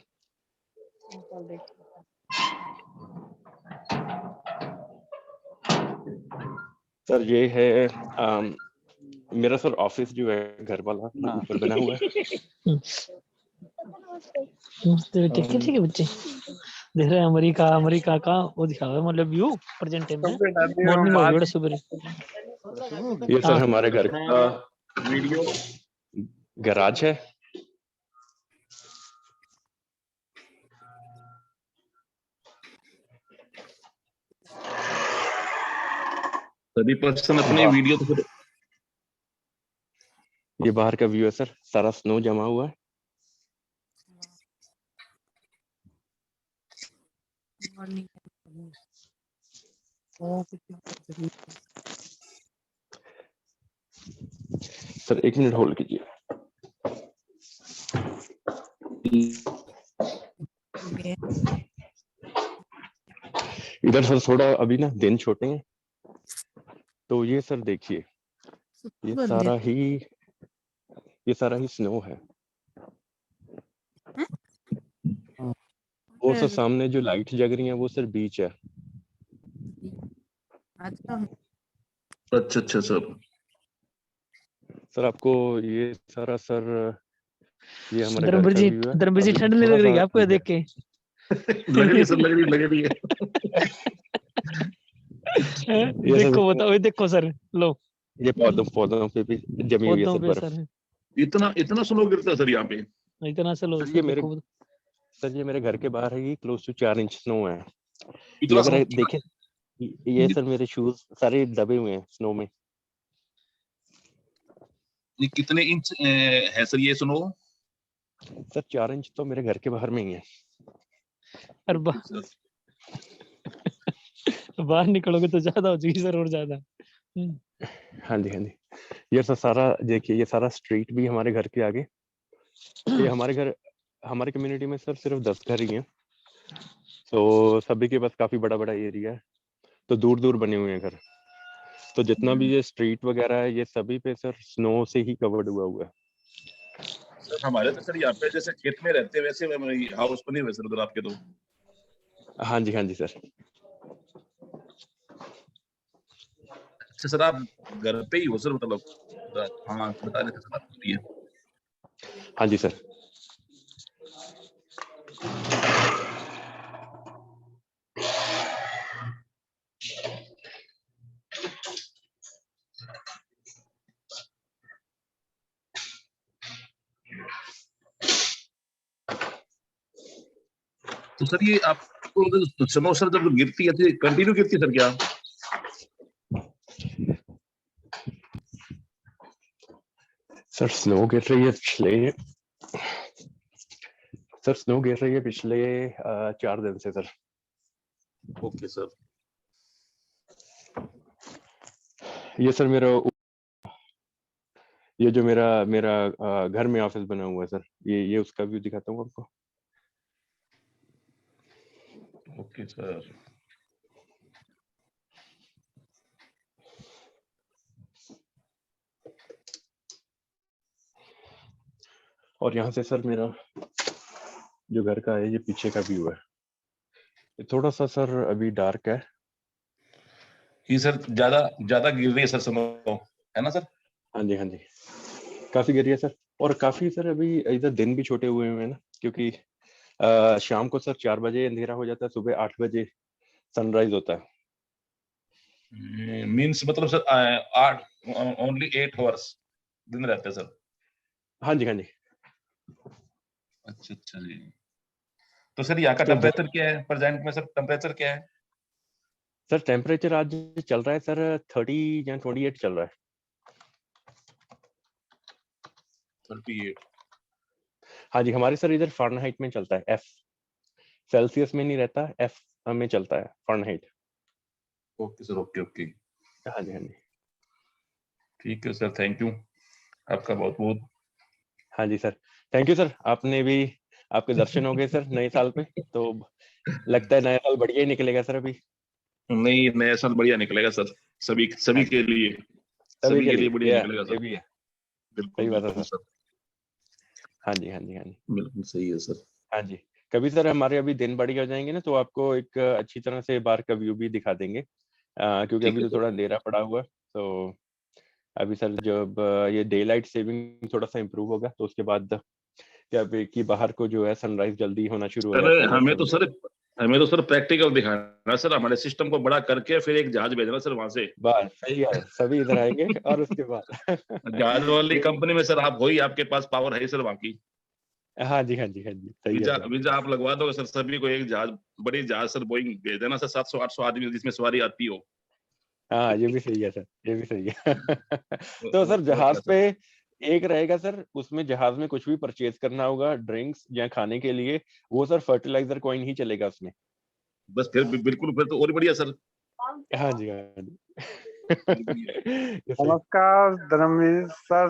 सर ये है मेरा सर ऑफिस जो है घर वाला ये ऊपर बना हुआ है। तो ठीक है बच्चे देख रहे हैं अमेरिका का वो दिखा रहा है, मतलब व्यू प्रेजेंट टाइम में मॉर्निंग हो गया सुबह। ये सर हमारे घर का वीडियो गैराज है। सभी पर्सन अपनी वीडियो तो फिर ये बाहर का व्यू है सर, सारा स्नो जमा हुआ है। सर एक मिनट होल्ड कीजिए। इधर सर थोड़ा अभी ना दिन छोटे हैं, तो ये सर देखिए ये सारा ही स्नो है। वो सर सामने जो लाइट जग रही है वो सर बीच है। अच्छा अच्छा सर। सर आपको ये सारा सर ये हमारे घर का व्यू है। धर्मवीर जी अभी ठंड नहीं थोड़ा लग रही सा है आपको ये देख के? लग रही है सर, लग रही है। ये देखो सर बताओ, ये देखो सर, लो ये पौधों पे भी जमी हुई है पौधों सर पे बर्फ। सर इतना इतना स्नो गिरता है सर यहाँ पे? इतना से लो सर सर, देखो ये मेरे घर के बाहर है, क्लोज टू 4 इंच स्नो है। ये इतना अगर स्नो? देखें, ये सर मेरे शूज सारे दबे हुए हैं स्नो में। ये कितने इंच है सर ये स्नो? सर 4 इंच तो मेरे घर के बाहर में ही है। और बाहर निकलोगे तो ज्यादा हो जाएगी सर, और ज्यादा। हाँ जी हाँ जी। ये सर सारा देखिए, ये सारा स्ट्रीट भी हमारे घर के आगे। ये हमारे कम्युनिटी में सर सिर्फ 10 घर ही हैं, तो सभी के पास काफी बड़ा एरिया है, तो दूर दूर बने हुए हैं घर। तो जितना भी ये स्ट्रीट वगैरह है ये सभी पे सर स्नो से ही कवर्ड हुआ है। सर हमारे तो सर यहाँ पे जैसे खेत में रहते हैं वैसे हाउस बने हुए सर उधर आपके तो। हाँ जी सर। अच्छा सर, आप घर पे ही हो सर मतलब? हाँ बता रहे थे सर आप ये। हाँ जी सर। तो सर ये आपको स्नो सर जब गिरती है तो कंटिन्यू गिरती है सर क्या? सर स्नो गिर रही है पिछले 4 दिन से सर। Okay sir. ये सर मेरा ये जो मेरा मेरा घर में ऑफिस बना हुआ है सर, ये उसका व्यू दिखाता हूँ आपको। Okay sir. और यहाँ से सर मेरा जो घर का है, ये पीछे का व्यू है। ये थोड़ा सा सर अभी डार्क है। ये सर ज्यादा गिर रही है सर, स्नो है ना सर? हाँ जी, हाँ जी, काफी गिरी है सर। और काफी सर अभी इधर दिन भी छोटे हुए हैं ना, क्योंकि शाम को सर 4 बजे अंधेरा हो जाता है, सुबह 8 बजे सनराइज होता है। मीन्स मतलब सर 8 ओनली 8 आवर्स दिन रहते हैं सर? हाँ जी, हाँ जी। अच्छा अच्छा जी। तो सर यहाँ का तो टेम्परेचर क्या है प्रेजेंट में सर? टेम्परेचर क्या है सर टेम्परेचर आज चल रहा है सर 30 या 28 चल रहा है। 38? हाँ जी, हमारे सर इधर फ़ारेनहाइट में चलता है, एफ सेल्सियस में नहीं रहता, एफ में चलता है Fahrenheit. Okay sir, okay okay. हाँ जी, हाँ जी। ठीक है सर, थैंक यू आपका बहुत बहुत। हाँ जी सर, थैंक यू सर। आपने भी, आपके दर्शन हो गए सर नए साल पे, तो लगता है नया साल बढ़िया ही निकलेगा सर अभी। नहीं, नया साल बढ़िया निकलेगा सर, सभी हाँ सभी जी, के लिए, सभी सभी के के लिए लिए बढ़िया निकलेगा ये सर। भी है। बिल्कुल सही बात है बिल्कुल सर। सर, हाँ जी, हाँ जी, हाँ जी। बिल्कुल सही है सर। हाँ जी, कभी सर हमारे अभी दिन बढ़िया हो जाएंगे ना, तो आपको एक अच्छी तरह से बाहर का व्यू भी दिखा देंगे, क्योंकि ठीक अभी है तो सर। थोड़ा अंधेरा पड़ा हुआ है। तो अभी सर जब ये डे लाइट सेविंग थोड़ा सा इम्प्रूव होगा, तो उसके बाद क्या कि बाहर को जो है सनराइज जल्दी होना शुरू हो अरे जाता है इधर से। हमें तो सर प्रैक्टिकल दिखाना सर, हमारे सिस्टम को बड़ा करके फिर एक जहाज भेजना सर वहां से। बस सही है, सभी इधर आएंगे और उसके बाद जहाज वाली ये कंपनी में सर आप हो ही, आपके पास पावर है ही सर वहां की। हाँ जी, हाँ जी, हाँ जी, सही है वीजा सर। वीजा आप लगवा दोगे सर, सभी को एक जहाज, बड़ी जहाज सर बोइंग भेज देना सर, 700-800 आदमी जिसमें सवारी आती हो। हाँ, ये भी सही है सर, ये भी सही है। तो सर और क्या जहाज सर? पे एक रहेगा सर, उसमें जहाज में कुछ भी परचेज करना होगा ड्रिंक्स या खाने के लिए, वो सर फर्टिलाइजर कॉइन ही चलेगा उसमें। बस फिर बिल्कुल, फिर तो और बढ़िया सर। हाँ जी, हाँ जी। और बढ़िया। ये सही। नमस्कार धर्मवीर सर।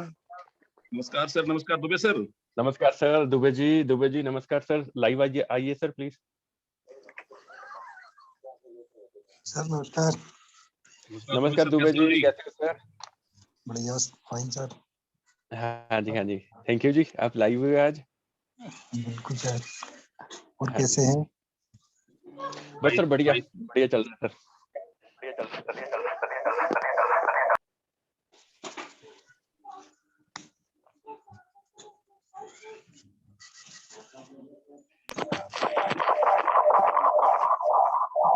नमस्कार सर, नमस्कार दुबे सर। नमस्कार सर दुबे जी नमस्कार सर। लाइव आइए आइए सर प्लीज। सर नमस्कार। दुबे नमस्कार सर, दुबे कैसे हो जी, जी? कैसे हो सर? बढ़िया फाइन सर। हाँ जी, हाँ जी, थैंक यू जी, आप लाइव हुए आज। बिल्कुल सर। और हाँ जी, कैसे हैं? बस भाई सर बढ़िया भाई बढ़िया चल रहा है सर।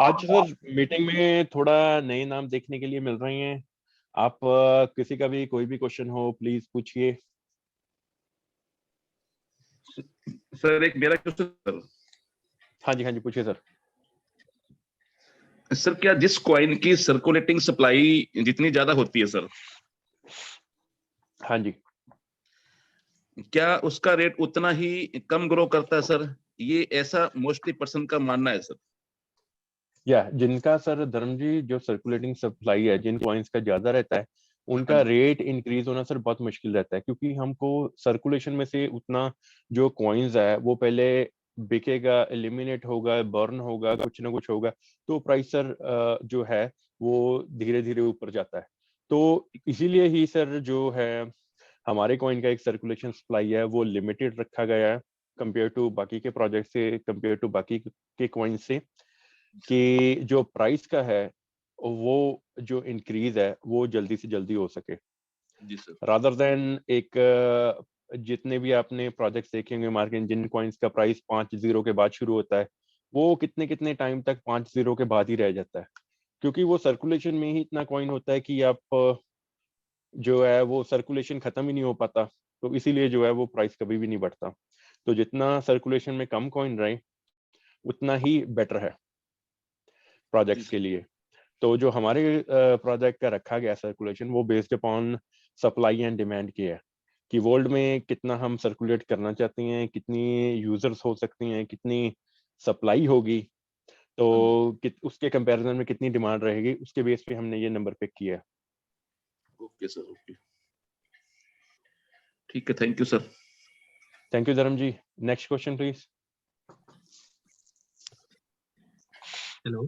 आज सर मीटिंग में थोड़ा नए नाम देखने के लिए मिल रहे हैं। आप किसी का भी कोई भी क्वेश्चन हो प्लीज पूछिए। सर, एक मेरा क्वेश्चन हाँ जी, हाँ जी, पूछिए सर। सर, क्या जिस कॉइन की सर्कुलेटिंग सप्लाई जितनी ज्यादा होती है सर, हाँ जी, क्या उसका रेट उतना ही कम ग्रो करता है सर? ये ऐसा मोस्टली पर्सन का मानना है सर। या जिनका सर धर्म जी जो सर्कुलेटिंग सप्लाई है, जिन कॉइन्स का ज्यादा रहता है, हाँ उनका जी। रेट इंक्रीज होना सर बहुत मुश्किल रहता है, क्योंकि हमको सर्कुलेशन में से उतना जो कॉइन्स है वो पहले बिकेगा, एलिमिनेट होगा, बर्न होगा, कुछ ना कुछ होगा, तो प्राइस सर जो है वो धीरे धीरे ऊपर जाता है। तो इसीलिए ही सर जो है हमारे कॉइन का एक सर्कुलेशन सप्लाई है वो लिमिटेड रखा गया है, कंपेयर टू बाकी के प्रोजेक्ट से, कंपेयर टू बाकी के कॉइन से, कि जो प्राइस का है वो जो इंक्रीज है वो जल्दी से जल्दी हो सके, जी सर। रादर देन एक जितने भी आपने प्रोजेक्ट्स देखे होंगे मार्केट, जिन कॉइन्स का प्राइस 5 जीरो के बाद शुरू होता है, वो कितने कितने टाइम तक 5 जीरो के बाद ही रह जाता है, क्योंकि वो सर्कुलेशन में ही इतना कॉइन होता है कि आप जो है वो सर्कुलेशन खत्म ही नहीं हो पाता, तो इसीलिए जो है वो प्राइस कभी भी नहीं बढ़ता। तो जितना सर्कुलेशन में कम कॉइन रहे उतना ही बेटर है जी प्रोजेक्ट्स सर। के लिए। तो जो हमारे प्रोजेक्ट का रखा गया सर्कुलेशन, वो based upon supply and demand की है, कि वर्ल्ड में कितना हम सर्कुलेट करना चाहते हैं, कितनी यूजर्स हो सकती हैं, कितनी सप्लाई होगी, तो हाँ जी। उसके कंपैरिजन में कितनी डिमांड रहेगी, उसके बेस पे हमने ये नंबर पिक किया है। ओके सर, ओके, ठीक है, thank you sir. Thank you Dharam ji. Next question please. Hello,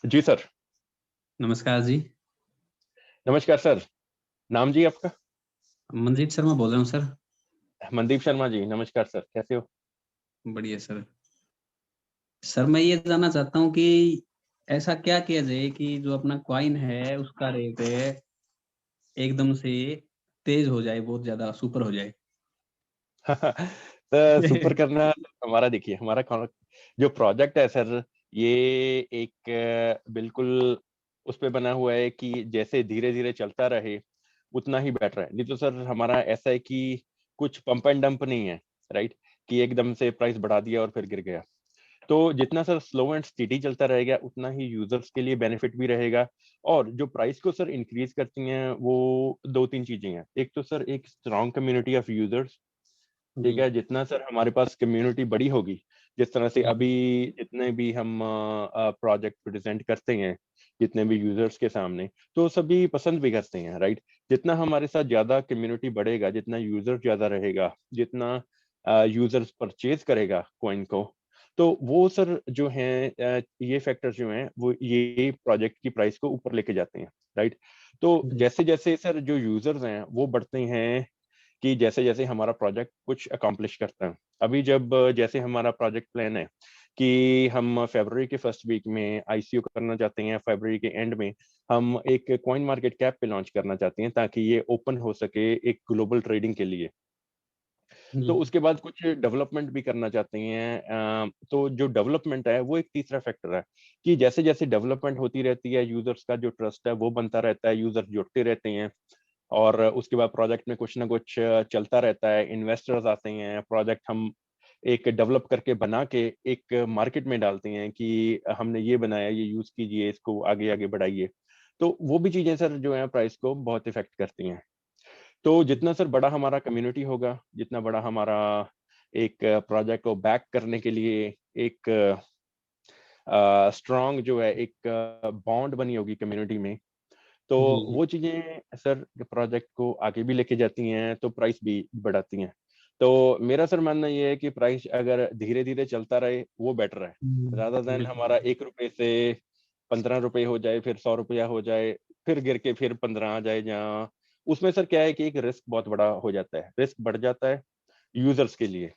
जी सर। नमस्कार जी। नमस्कार सर। नाम जी आपका? मनदीप शर्मा बोल रहा हूँ सर। मनदीप शर्मा जी, नमस्कार सर, कैसे हो? बढ़िया सर। सर मैं ये जानना चाहता हूँ कि ऐसा क्या किया जाए कि जो अपना कॉइन है उसका रेट एकदम से तेज हो जाए, बहुत ज्यादा सुपर हो जाए। तो सुपर करना हमारा, देखिए हमारा जो प्रोजेक्ट है सर, ये एक बिल्कुल उस पे बना हुआ है कि जैसे धीरे धीरे चलता रहे उतना ही बेटर है। नहीं तो सर हमारा ऐसा है कि कुछ पंप एंड डंप नहीं है, राइट, कि एकदम से प्राइस बढ़ा दिया और फिर गिर गया। तो जितना सर स्लो एंड स्टेडी चलता रहेगा उतना ही यूजर्स के लिए बेनिफिट भी रहेगा। और जो प्राइस को सर इंक्रीज करती हैं वो दो तीन चीजें हैं। एक तो सर एक स्ट्रॉन्ग कम्युनिटी ऑफ यूजर्स, ठीक है। जितना सर हमारे पास कम्युनिटी बड़ी होगी, जिस तरह से अभी जितने भी हम प्रोजेक्ट प्रेजेंट करते हैं, जितने भी यूजर्स के सामने, तो सभी पसंद भी करते हैं, राइट। जितना हमारे साथ ज्यादा कम्युनिटी बढ़ेगा, जितना यूजर ज्यादा रहेगा, जितना यूजर्स परचेज करेगा कॉइन को, तो वो सर जो हैं ये फैक्टर्स जो हैं वो ये प्रोजेक्ट की प्राइस को ऊपर लेके जाते हैं, राइट। तो जैसे जैसे सर जो यूजर्स हैं वो बढ़ते हैं, कि जैसे जैसे हमारा प्रोजेक्ट कुछ अकॉम्प्लिश करता है। अभी जब जैसे हमारा प्रोजेक्ट प्लान है कि हम फरवरी के फर्स्ट वीक में आईसीओ करना चाहते हैं, फरवरी के एंड में हम एक कॉइन मार्केट कैप पे लॉन्च करना चाहते हैं ताकि ये ओपन हो सके एक ग्लोबल ट्रेडिंग के लिए। तो उसके बाद कुछ डेवलपमेंट भी करना चाहते हैं। तो जो डेवलपमेंट है वो एक तीसरा फैक्टर है कि जैसे जैसे डेवलपमेंट होती रहती है, यूजर्स का जो ट्रस्ट है वो बनता रहता है, यूजर जुड़ते रहते हैं, और उसके बाद प्रोजेक्ट में कुछ ना कुछ चलता रहता है, इन्वेस्टर्स आते हैं, प्रोजेक्ट हम एक डेवलप करके बना के एक मार्केट में डालते हैं कि हमने ये बनाया, ये यूज कीजिए, इसको आगे आगे बढ़ाइए। तो वो भी चीजें सर जो है प्राइस को बहुत इफेक्ट करती हैं। तो जितना सर बड़ा हमारा कम्युनिटी होगा, जितना बड़ा हमारा एक प्रोजेक्ट को बैक करने के लिए एक स्ट्रॉन्ग जो है एक बॉन्ड बनी होगी कम्युनिटी में, तो वो चीजें सर प्रोजेक्ट को आगे भी लेके जाती हैं, तो प्राइस भी बढ़ाती हैं। तो मेरा सर मानना ये है कि प्राइस अगर धीरे धीरे चलता रहे वो बेटर है, rather देन हमारा 1 रुपए से 15 रुपए हो जाए, फिर 100 रुपया हो जाए, फिर गिर के फिर 15 आ जाए। जहाँ उसमें सर क्या है कि एक रिस्क बहुत बड़ा हो जाता है, रिस्क बढ़ जाता है यूजर्स के लिए।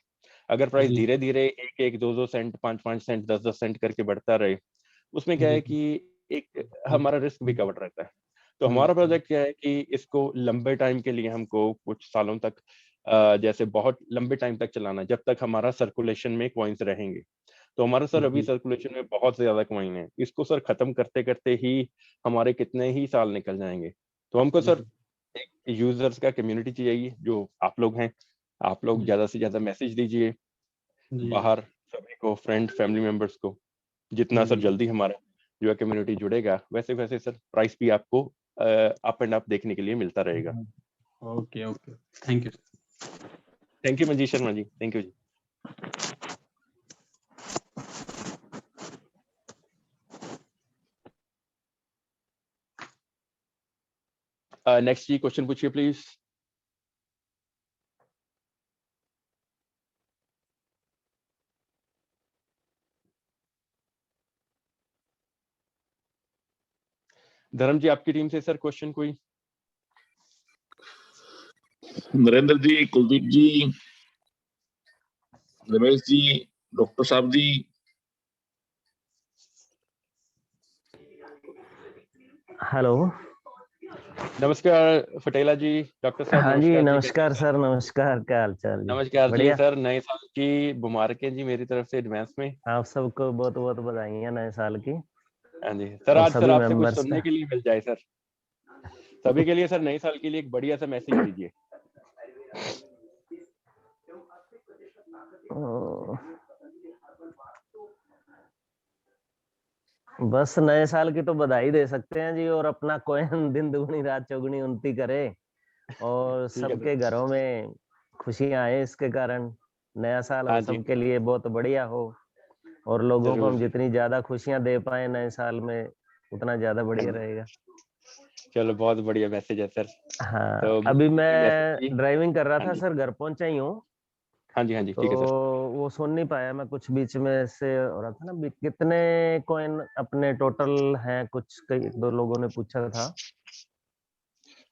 अगर प्राइस धीरे धीरे 1-1, 2-2 सेंट, 5-5 सेंट, 10-10 सेंट करके बढ़ता रहे, उसमें क्या है कि एक हमारा रिस्क भी कवर्ड रहता है। तो हमारा प्रोजेक्ट क्या है कि इसको लंबे टाइम के लिए, हमको कुछ सालों तक जैसे बहुत लंबे टाइम तक चलाना है, जब तक हमारा सर्कुलेशन में कॉइन्स रहेंगे। तो हमारा सर अभी सर्कुलेशन में बहुत ज्यादा कॉइन है, इसको सर खत्म करते करते ही हमारे कितने ही साल निकल जाएंगे। तो हमको सर एक यूजर्स का कम्युनिटी चाहिए, जो आप लोग हैं। आप लोग ज्यादा से ज्यादा मैसेज दीजिए बाहर सभी को, फ्रेंड फैमिली मेंबर्स को। जितना सर जल्दी हमारा जो है कम्युनिटी जुड़ेगा, वैसे वैसे सर प्राइस भी आपको अप एंड अप देखने के लिए मिलता रहेगा। Okay okay, thank you. Thank you Manjeet Sharma ji, thank you ji. Next ji question पूछिए प्लीज। धर्म जी आपकी टीम से सर क्वेश्चन कोई? नरेंद्र जी, कुलदीप जी, रमेश जी, डॉक्टर साहब जी। हेलो, नमस्कार फटेला जी, डॉक्टर साहब हाँ जी, नमस्कार जी। नमस्कार सर, नमस्कार, क्या हाल चाल जी? नमस्कार जी बढ़िया। सर, नए साल की मुबारकें जी मेरी तरफ से एडवांस में। आप सबको बहुत बहुत बधाइयाँ नए साल की। हाँ जी सर, और आज सर सभी आपसे कुछ मेंबर्स सुनने का। के लिए मिल जाए सर, सभी के लिए सर नए साल के लिए एक बढ़िया सा मैसेज दीजिए। बस नए साल की तो बधाई दे सकते हैं जी, और अपना कॉइन दिन दुगनी रात चौगुनी उन्नति करे, और ठीक है सबके सर। घरों में खुशियां आए इसके कारण। नया साल हाँ हम जी सबके लिए बहुत बढ़िया हो, और लोगों को जरूर हम जी। जितनी ज्यादा खुशियां दे पाए नए साल में, उतना ज्यादा बढ़िया हाँ जी रहेगा। चलो बहुत बढ़िया मैसेज है सर। हाँ तो अभी मैसेज मैं की ड्राइविंग कर रहा हाँ था जी सर, घर पहुंचा ही हूँ। हाँ जी तो ठीक है सर। वो सुन नहीं पाया मैं, कुछ बीच में से हो रहा था ना। कितने कॉइन अपने टोटल हैं, कुछ कई दो लोगों ने पूछा था।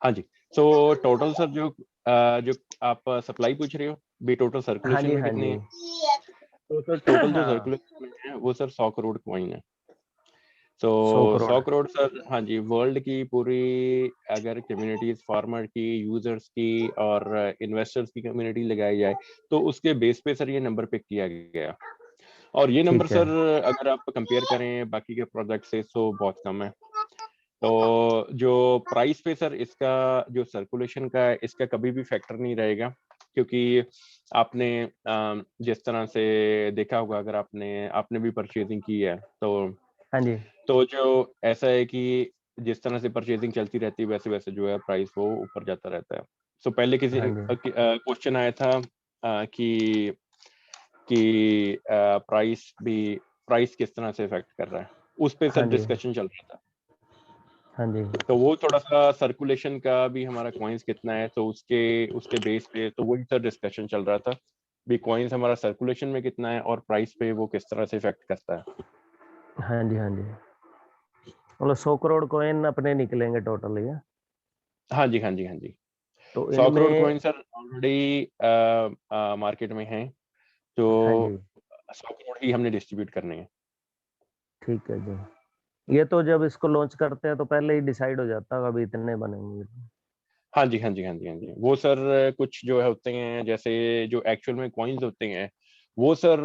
हाँ जी, सो टोटल सर जो आप सप्लाई पूछ रहे हो भी, टोटल हाँ सर्कुलेशन जी में हाँ कितने जी। हैं? तो सर टोटल जो हाँ सर्कुलेशन में है वो सर 100 करोड़ कॉइन है। तो 100 करोड़ 100 करोड़ सर, हाँ जी, वर्ल्ड की पूरी अगर कम्युनिटीज, फार्मर की, यूजर्स की और इन्वेस्टर्स की कम्युनिटी लगाई जाए तो उसके बेस पे सर ये नंबर पिक किया गया। और ये नंबर ठीक है। सर अगर आप कंपेयर करें बाकी के प्रोजेक्ट से तो बहुत कम है। तो जो प्राइस पे सर इसका जो सर्कुलेशन का है इसका कभी भी फैक्टर नहीं रहेगा, क्योंकि आपने जिस तरह से देखा होगा, अगर आपने भी परचेजिंग की है हाँ जी तो जो ऐसा है कि जिस तरह से परचेजिंग चलती रहती है वैसे वैसे जो है प्राइस वो ऊपर जाता रहता है। सो पहले किसी हाँ जी क्वेश्चन आया था कि प्राइस किस तरह से इफेक्ट कर रहा है, उस पे हाँ सर जी डिस्कशन चल रहा था। हाँ जी। तो वो थोड़ा सा सर्कुलेशन का भी हमारा कॉइन्स कितना है तो उसके उसके बेस पे तो वही सर डिस्कशन चल रहा था भी कॉइन्स हमारा सर्कुलेशन में कितना है और प्राइस पे वो किस तरह से इफेक्ट करता है। हाँ जी हाँ जी, मतलब 100 करोड़ कॉइन अपने निकलेंगे टोटल ये। हाँ जी हाँ जी हाँ जी, तो 100 करोड़ इनमें कॉइन सर ऑलरेडी मार्केट में हैं, तो हाँ जी 100 करोड़ ही हमने डिस्ट्रीब्यूट करने हैं। ठीक है जी। ये तो जब इसको लॉन्च करते हैं तो पहले ही डिसाइड हो जाता है अभी इतने बनेंगे। हाँ जी हाँ जी हाँ जी हाँ जी, वो सर कुछ जो है होते हैं जैसे जो एक्चुअल में कॉइन्स होते हैं वो सर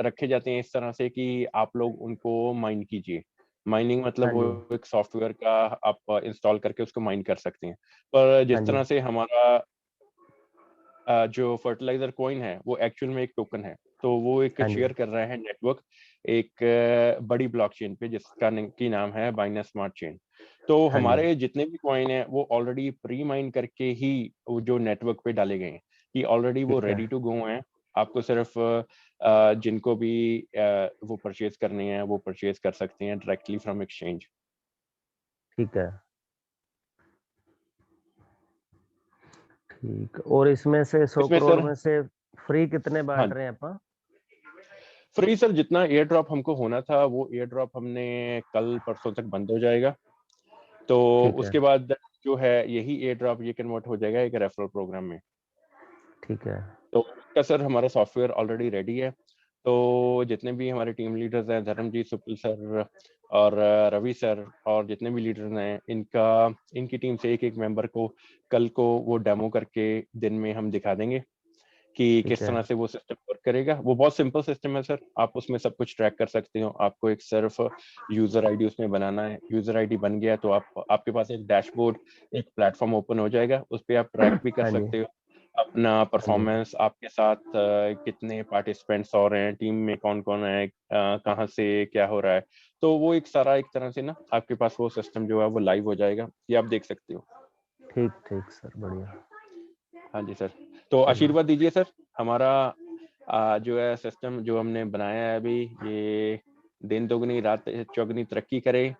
रखे जाते हैं इस तरह से कि आप लोग उनको माइन कीजिए। माइनिंग मतलब हाँ वो जी एक सॉफ्टवेयर का आप इंस्टॉल करके उसको माइन कर सकते हैं। पर हाँ जिस जी तरह से हमारा जो फर्टिलाइजर कॉइन है वो एक्चुअल में एक टोकन है, तो वो एक हाँ जी शेयर कर रहा है नेटवर्क एक बड़ी ब्लॉकचेन पे जिसका की नाम है बाइनेंस स्मार्ट चेन। तो हाँ जी हमारे जितने भी कॉइन है वो ऑलरेडी प्री माइन करके ही वो जो नेटवर्क पे डाले गए हैं कि ऑलरेडी वो ठीक है रेडी टू गो हैं। आपको सिर्फ जिनको भी वो परचेज करने हैं वो परचेज कर सकते हैं डायरेक्टली फ्रॉम एक्सचेंज। ठीक है। ठीक, और इसमें से 100 इसमें करोड़ सर में से फ्री कितने हाँ, बांट रहे हैं अपन? फ्री सर जितना एयर ड्रॉप हमको होना था वो एयर ड्रॉप हमने कल परसों तक बंद हो जाएगा। तो ठीक है उसके बाद जो है यही एयर ड्रॉप ये कन्वर्ट हो जाएगा एक रेफरल प्रोग्राम में। ठीक है तो उसका सर हमारा सॉफ्टवेयर ऑलरेडी रेडी है। तो जितने भी हमारे टीम लीडर्स हैं, धर्मजीत सुपुल सर और रवि सर और जितने भी लीडर्स हैं, इनकी टीम से एक एक मेंबर को कल को वो डेमो करके दिन में हम दिखा देंगे कि ठीक किस है तरह से वो सिस्टम वर्क करेगा। वो बहुत सिंपल सिस्टम है सर, आप उसमें सब कुछ ट्रैक कर सकते हो। आपको एक सिर्फ यूजर आईडी उसमें बनाना है, यूजर आईडी बन गया तो आपके पास एक डैशबोर्ड, एक प्लेटफॉर्म ओपन हो जाएगा, उस पर आप ट्रैक भी कर हाँ जी सकते हो अपना हाँ जी परफॉर्मेंस, आपके साथ कितने पार्टिसिपेंट्स और हैं, टीम में कौन कौन है, कहाँ से क्या हो रहा है। तो वो एक सारा एक तरह से ना आपके पास वो सिस्टम जो है वो लाइव हो जाएगा, ये आप देख सकते हो। ठीक ठीक सर, बढ़िया। हाँ जी सर, तो चलो आशीर्वाद दीजिए सर, हमारा जो है सिस्टम जो हमने बनाया है अभी ये दिन दोगुनी रात चौगुनी तरक्की करे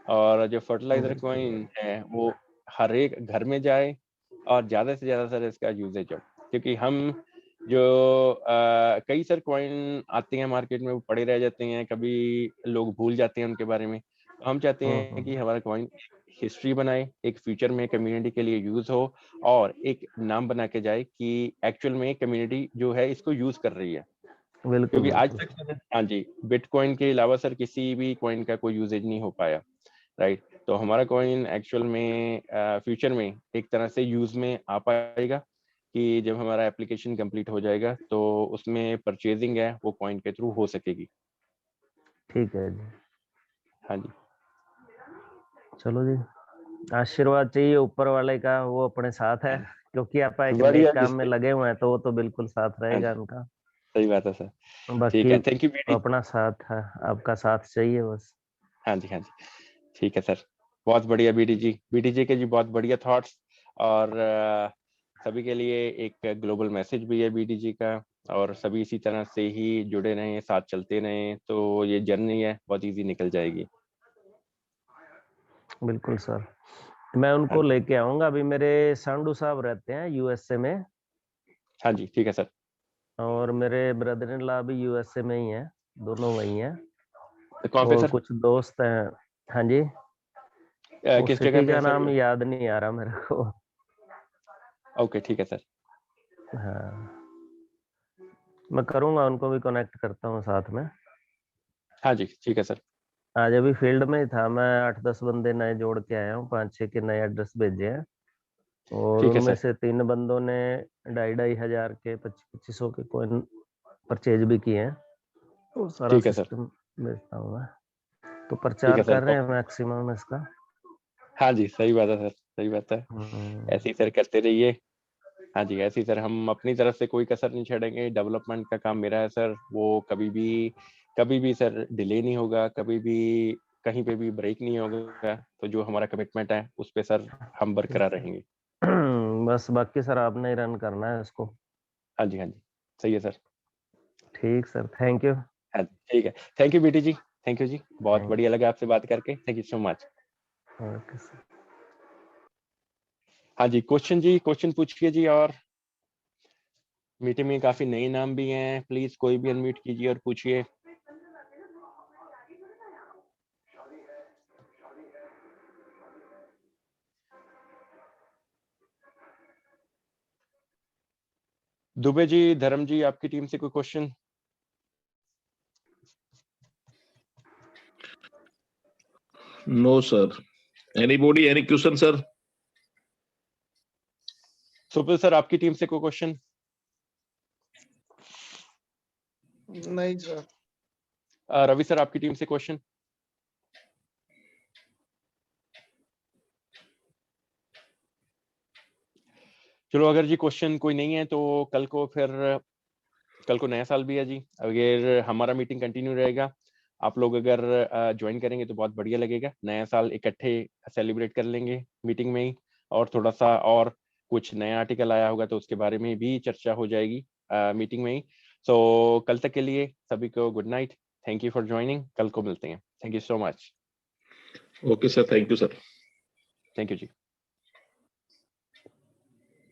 और जो फर्टिलाइजर बिल्कुल कॉइन है वो हर एक घर में जाए और ज्यादा से ज्यादा सर इसका यूजेज हो, क्योंकि हम जो कई सर कॉइन आते हैं मार्केट में वो पड़े रह जाते हैं, कभी लोग भूल जाते हैं उनके बारे में। तो हम चाहते हैं कि हमारा कॉइन हिस्ट्री बनाए, एक फ्यूचर में कम्युनिटी के लिए यूज हो और एक नाम बना के जाए कि एक्चुअल में कम्युनिटी जो है इसको यूज कर रही है। बिल्कुल क्योंकि आज बिल्कुल तक सर, हाँ जी, बिटकॉइन के अलावा सर किसी भी कॉइन का कोई यूजेज नहीं हो पाया, राइट। तो हमारा कॉइन एक्चुअल में फ्यूचर में एक तरह से यूज में आ पाएगा कि जब हमारा एप्लीकेशन कंप्लीट हो जाएगा तो उसमें परचेजिंग है वो कॉइन के थ्रू हो सकेगी। ठीक है जी। हाँ जी चलो जी, आशीर्वाद चाहिए ऊपर वाले का, वो अपने साथ है। हाँ क्योंकि आप एक जी, बढ़िया नेक काम में जिसपे, लगे हुए हैं तो वो तो बिल्कुल साथ हाँ रहेगा जी, उनका। सही बात है सर। ठीक बाकी है, थैंक यू तो बेटी। अपना साथ है, आपका साथ चाहिए बस। हाँ जी हाँ जी, ठीक है सर, बहुत बढ़िया बीटी जी के जी बहुत बढ़िया थॉट्स और सभी के लिए एक ग्लोबल मैसेज भी है बीटी जी का। और सभी इसी तरह से ही जुड़े रहें, साथ चलते रहें तो ये जर्नी है बहुत इजी निकल जाएगी। बिल्कुल सर। मैं उनको हाँ। लेके आऊंगा। अभी मेरे सांडू साहब रहते हैं यूएसए में, हाँ जी ठीक है सर। और मेरे ब्रदर इन लॉ भी यूएसए में ही हैं, दोनों वही हैं। तो कौन पे और सर? कुछ दोस्त हैं। हाँ जी, वो किस जगह सिटी पे का है नाम सर? याद नहीं आ रहा मेरे को। ओके ठीक है सर। हाँ, मैं करूंगा, उनको भी कनेक्ट करता हूँ साथ में। हाँ जी ठीक है सर। आज अभी फील्ड में ही था मैं, 8-10 बंदे नए जोड़ के आया हूँ, 5-6 के नए एड्रेस भेजे हैं, और ठीक है उनमें सर। से 3 बंदों ने 2,500 के 2500 के कॉइन परचेज भी किए हैं। वो सारा ठीक है सर। सिस्टम भेजता हूँ मैं, तो ठीक प्रचार है सर। कर रहे हैं मैक्सिमम इसका। हाँ जी सही बात है सर, सही बात है। हम्म, ऐसे ही सर करते रहिए। हाँ जी ऐसे ही सर, हम अपनी तरफ से कोई कसर नहीं छोड़ेंगे। डेवलपमेंट का काम मेरा है सर, वो कभी भी सर डिले नहीं होगा, कभी भी कहीं पे भी ब्रेक नहीं होगा। तो जो हमारा कमिटमेंट है उस पे सर हम बरकरार रहेंगे। बस बाकी सर आपने ही रन करना है इसको। हाँ जी हाँ जी सही है सर। ठीक सर, थैंक यू। हाँ ठीक है। Thank you BT ji, thank you जी, बहुत थैंक बढ़िया लगा आपसे बात करके। Thank you so much. Okay sir. हाँ जी क्वेश्चन जी, क्वेश्चन पूछिए जी। और मीटिंग में काफी नए नाम भी हैं, प्लीज कोई भी अनम्यूट कीजिए और पूछिए। दुबे जी, धर्म जी, आपकी टीम से कोई question? No sir. Anybody, any question sir? Supal sir आपकी टीम से कोई क्वेश्चन? नहीं सर। रवि सर आपकी टीम से क्वेश्चन? चलो अगर जी क्वेश्चन कोई नहीं है तो कल को नया साल भी है जी। अगर हमारा मीटिंग कंटिन्यू रहेगा, आप लोग अगर ज्वाइन करेंगे तो बहुत बढ़िया लगेगा। नया साल इकट्ठे सेलिब्रेट कर लेंगे मीटिंग में ही, और थोड़ा सा और कुछ नया आर्टिकल आया होगा तो उसके बारे में भी चर्चा हो जाएगी मीटिंग में ही। सो कल तक के लिए सभी को good night. Thank you for joining. कल को मिलते हैं। Thank you so much. Okay sir, thank you sir. Thank you ji.